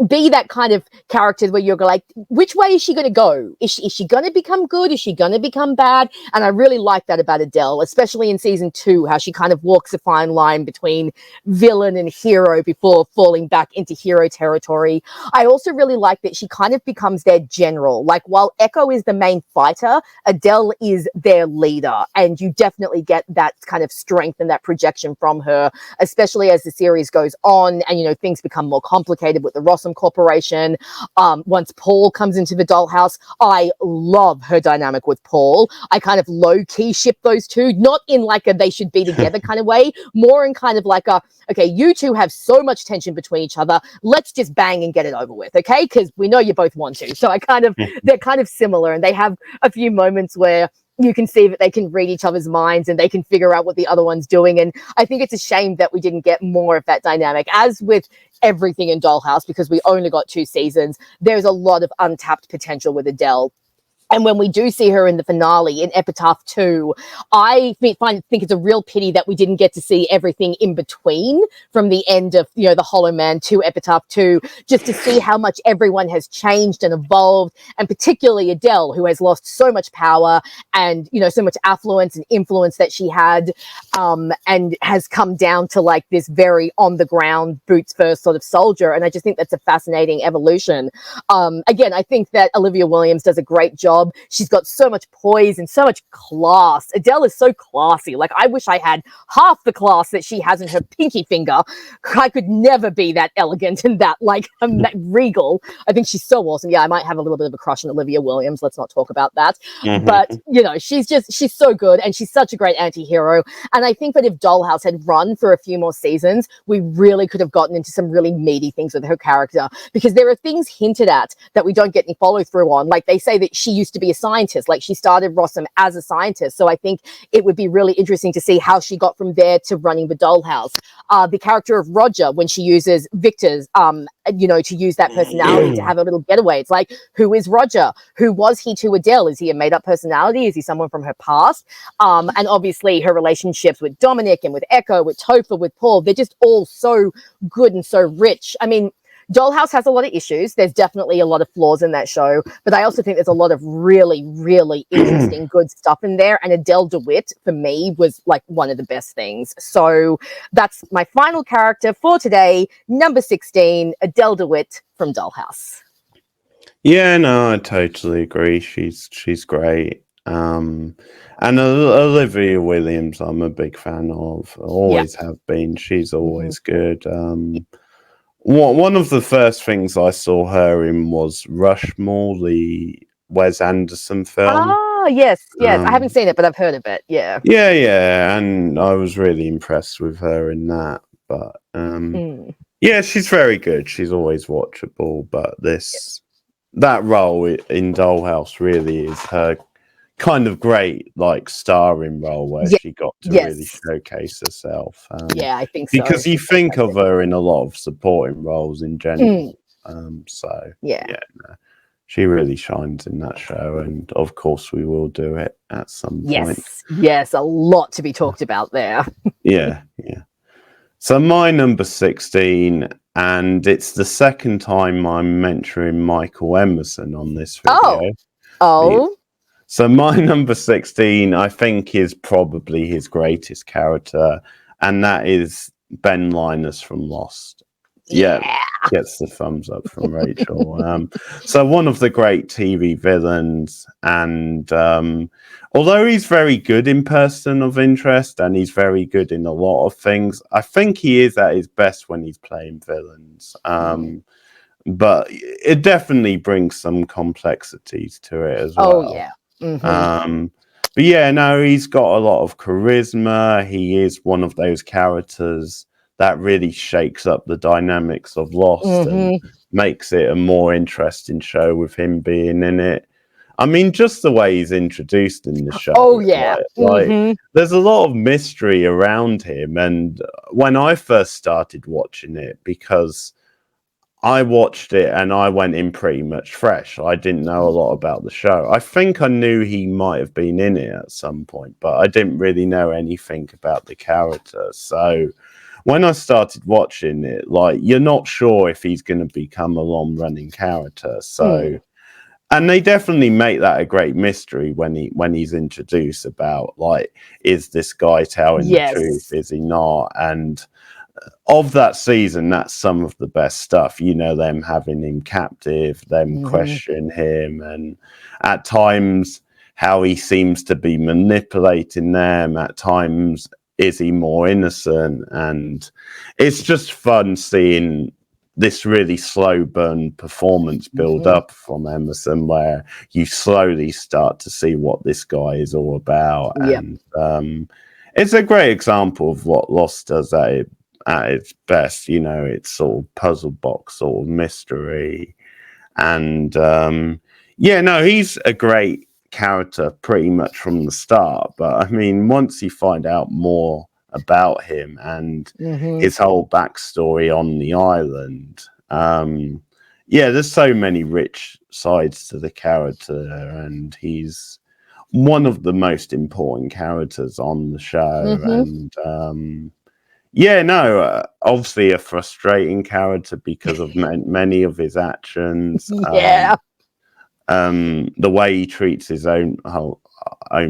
Speaker 2: be that kind of character where you're like, which way is she going to go? Is she going to become good? Is she going to become bad? And I really like that about Adele, especially in season 2, how she kind of walks a fine line between villain and hero before falling back into hero territory. I also really like that she kind of becomes their general. Like, while Echo is the main fighter, Adele is their leader. And you definitely get that kind of strength and that projection from her, especially as the series goes on and, you know, things become more complicated with the Rossum Corporation. Once Paul comes into the dollhouse, I love her dynamic with Paul. I kind of low-key ship those two, not in like a they should be together kind of way, more in kind of like a, okay, you two have so much tension between each other, let's just bang and get it over with, okay? Because we know you both want to. So they're kind of similar, and they have a few moments where you can see that they can read each other's minds and they can figure out what the other one's doing. And I think it's a shame that we didn't get more of that dynamic. As with everything in Dollhouse, because we only got 2 seasons, there's a lot of untapped potential with Adele. And when we do see her in the finale in Epitaph 2, I think it's a real pity that we didn't get to see everything in between, from the end of, you know, the Hollow Man to Epitaph 2, just to see how much everyone has changed and evolved, and particularly Adele, who has lost so much power and, you know, so much affluence and influence that she had, and has come down to like this very on the ground, boots first sort of soldier. And I just think that's a fascinating evolution. Again, I think that Olivia Williams does a great job. She's got so much poise and so much class. Adele is so classy. Like, I wish I had half the class that she has in her pinky finger. I could never be that elegant and that like that regal. I think she's so awesome. Yeah, I might have a little bit of a crush on Olivia Williams. Let's not talk about that. But, you know, she's so good, and she's such a great anti-hero. And I think that if Dollhouse had run for a few more seasons, we really could have gotten into some really meaty things with her character, because there are things hinted at that we don't get any follow through on. Like, they say that she used to be a scientist, like she started Rossum as a scientist. So I think it would be really interesting to see how she got from there to running the Dollhouse. The character of Roger, when she uses Victor's, you know, to use that personality to have a little getaway. It's like, who is Roger? Who was he to Adele? Is he a made-up personality? Is he someone from her past? And obviously her relationships with Dominic and with Echo, with Topher, with Paul, they're just all so good and so rich. I mean, Dollhouse has a lot of issues. There's definitely a lot of flaws in that show, but I also think there's a lot of really, really interesting, good stuff in there. And Adele DeWitt, for me, was like one of the best things. So that's my final character for today, number 16, Adele DeWitt from Dollhouse.
Speaker 1: Yeah, no, I totally agree. She's great. And Olivia Williams, I'm a big fan of. Always have been. She's always good. One of the first things I saw her in was Rushmore, the Wes Anderson film.
Speaker 2: Oh, yes. I haven't seen it, but I've heard of it.
Speaker 1: Yeah, and I was really impressed with her in that. But yeah, she's very good. She's always watchable. But that role in Dollhouse really is her kind of great, like, starring role where she got to really showcase herself.
Speaker 2: Yeah, I think so.
Speaker 1: Because you think of her in a lot of supporting roles in general. So she really shines in that show, and of course we will do it at some point.
Speaker 2: Yes, a lot to be talked about there.
Speaker 1: yeah. So my number 16, and it's the second time I'm mentioning Michael Emerson on this video.
Speaker 2: Oh.
Speaker 1: So my number 16, I think, is probably his greatest character, and that is Ben Linus from Lost. Yeah, gets the thumbs up from Rachel. So one of the great TV villains, and although he's very good in Person of Interest, and he's very good in a lot of things, I think he is at his best when he's playing villains. But it definitely brings some complexities to it as well.
Speaker 2: Oh, yeah.
Speaker 1: But yeah, no, he's got a lot of charisma. He is one of those characters that really shakes up the dynamics of Lost and makes it a more interesting show with him being in it. I mean, just the way he's introduced in the show.
Speaker 2: Oh, yeah.
Speaker 1: Like, there's a lot of mystery around him. And when I first started watching it, because I watched it and I went in pretty much fresh. I didn't know a lot about the show. I think I knew he might have been in it at some point, but I didn't really know anything about the character. So when I started watching it, like, you're not sure if he's going to become a long-running character. So, and they definitely make that a great mystery when he's introduced about, like, is this guy telling the truth? Is he not? And of that season, that's some of the best stuff. You know, them having him captive, them questioning him, and at times how he seems to be manipulating them. At times, is he more innocent? And it's just fun seeing this really slow burn performance build up from Emerson, where you slowly start to see what this guy is all about. And it's a great example of what Lost does at its best. You know, it's sort of puzzle box sort of mystery. And yeah, no, he's a great character pretty much from the start. But I mean, once you find out more about him and his whole backstory on the island, yeah, there's so many rich sides to the character, and he's one of the most important characters on the show. And yeah, no, obviously a frustrating character because of many of his actions. The way he treats his own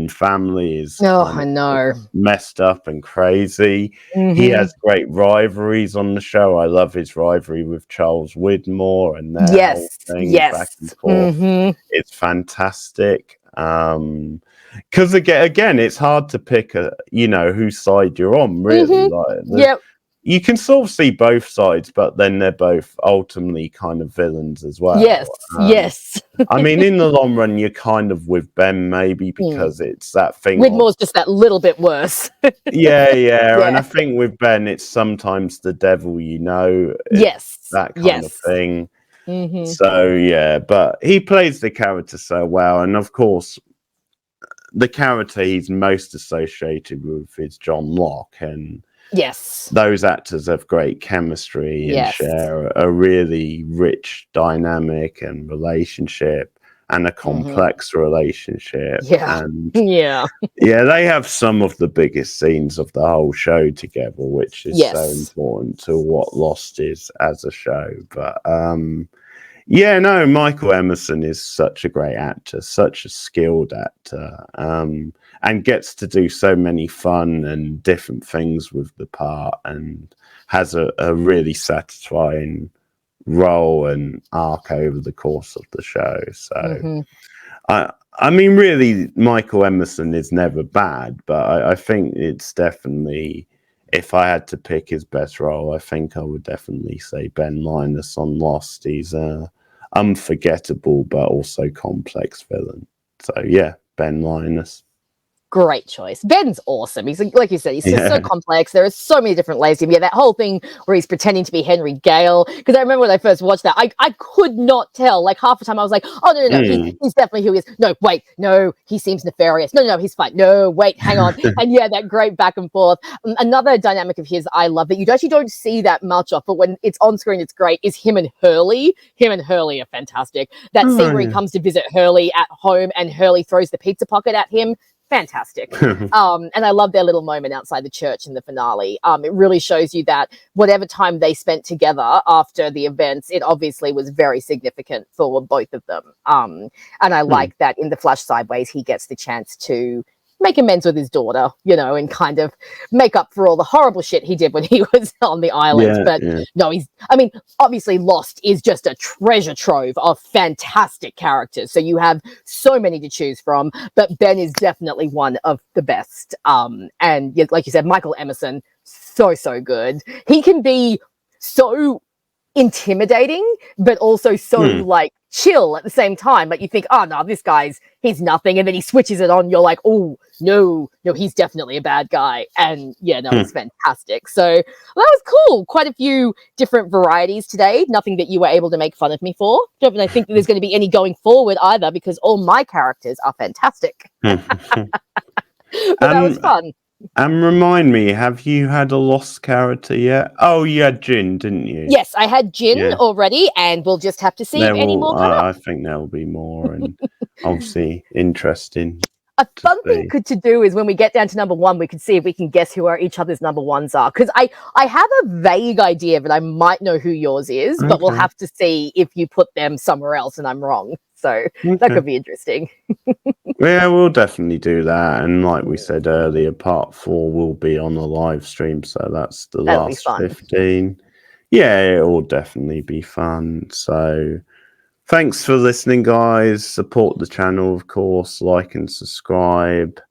Speaker 1: family is
Speaker 2: I know,
Speaker 1: messed up and crazy. He has great rivalries on the show. I love his rivalry with Charles Widmore and their whole thing back and forth. It's fantastic. Because again, it's hard to pick whose side you're on, really. Like, you can sort of see both sides, but then they're both ultimately kind of villains as well.
Speaker 2: Yes.
Speaker 1: I mean, in the long run, you're kind of with Ben, maybe, because it's that thing.
Speaker 2: Widmore's just that little bit worse.
Speaker 1: Yeah. And I think with Ben, it's sometimes the devil, that kind of thing. So, yeah, but he plays the character so well. And of course, the character he's most associated with is John Locke. And those actors have great chemistry and share a really rich dynamic and relationship, and a complex relationship. And they have some of the biggest scenes of the whole show together, which is so important to what Lost is as a show. But yeah, no, Michael Emerson is such a great actor, such a skilled actor, and gets to do so many fun and different things with the part, and has a really satisfying role and arc over the course of the show. So, I mean, really, Michael Emerson is never bad, but I think it's definitely, if I had to pick his best role, I think I would definitely say Ben Linus on Lost. He's a unforgettable but also complex villain. So yeah, Ben Linus.
Speaker 2: Great choice. Ben's awesome. He's, like you said, he's just so complex. There are so many different layers to him. Yeah, that whole thing where he's pretending to be Henry Gale. Because I remember when I first watched that, I could not tell. Like, half the time I was like, oh, no, he's definitely who he is. No, wait, no, he seems nefarious. No, he's fine. No, wait, hang on. And yeah, that great back and forth. Another dynamic of his I love that you actually don't see that much of, but when it's on screen, it's great, is him and Hurley. Him and Hurley are fantastic. That scene where he comes to visit Hurley at home and Hurley throws the pizza pocket at him. Fantastic. And I love their little moment outside the church in the finale. It really shows you that whatever time they spent together after the events, it obviously was very significant for both of them. And I like that in the Flash Sideways, he gets the chance to make amends with his daughter, and kind of make up for all the horrible shit he did when he was on the island. No, obviously Lost is just a treasure trove of fantastic characters. So you have so many to choose from, but Ben is definitely one of the best. And like you said, Michael Emerson, so good. He can be so intimidating, but also so like chill at the same time. Like, you think, oh no, this guy's, he's nothing, and then he switches it on, you're like, oh no, he's definitely a bad guy. And yeah, no, it's fantastic. So that was cool. Quite a few different varieties today. Nothing that you were able to make fun of me for. Don't think that there's going to be any going forward either, because all my characters are fantastic. But that was fun.
Speaker 1: And remind me, have you had a Lost character yet? Oh, you had Jin, didn't you?
Speaker 2: Yes, I had Jin already, and we'll just have to see if any more come up.
Speaker 1: I think there will be more, and obviously interesting.
Speaker 2: A fun
Speaker 1: see.
Speaker 2: thing to do is when we get down to number one, we could see if we can guess who each other's number ones are. Because I have a vague idea that I might know who yours is, but we'll
Speaker 1: Okay.
Speaker 2: have to see if you put them somewhere else and I'm wrong. So that
Speaker 1: Okay.
Speaker 2: could be interesting.
Speaker 1: Yeah, we'll definitely do that. And like we said earlier, part 4 will be on a live stream. So that's the
Speaker 2: That'll be
Speaker 1: last
Speaker 2: fun.
Speaker 1: 15. Yeah, it will definitely be fun. So thanks for listening, guys. Support the channel, of course, like and subscribe.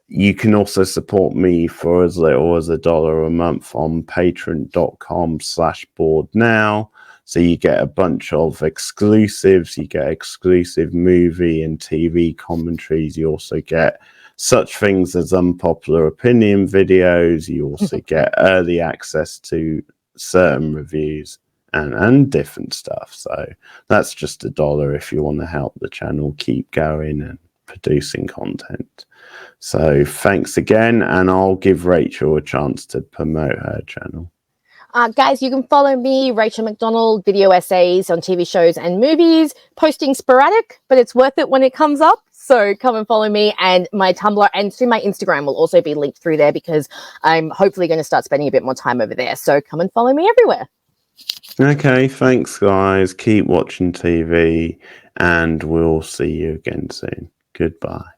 Speaker 1: You can also support me for as little as $1 a month on patreon.com/boardnow. So you get a bunch of exclusives. You get exclusive movie and TV commentaries. You also get such things as unpopular opinion videos. You also get early access to certain reviews and different stuff. So that's just $1 if you want to help the channel keep going and producing content. So thanks again, and I'll give Rachel a chance to promote her channel.
Speaker 2: Guys, you can follow me, Rachel McDonald, video essays on TV shows and movies, posting sporadic, but it's worth it when it comes up. So come and follow me, and my Tumblr and to my Instagram will also be linked through there because I'm hopefully going to start spending a bit more time over there. So come and follow me everywhere.
Speaker 1: Okay, thanks guys. Keep watching TV, and we'll see you again soon. Goodbye.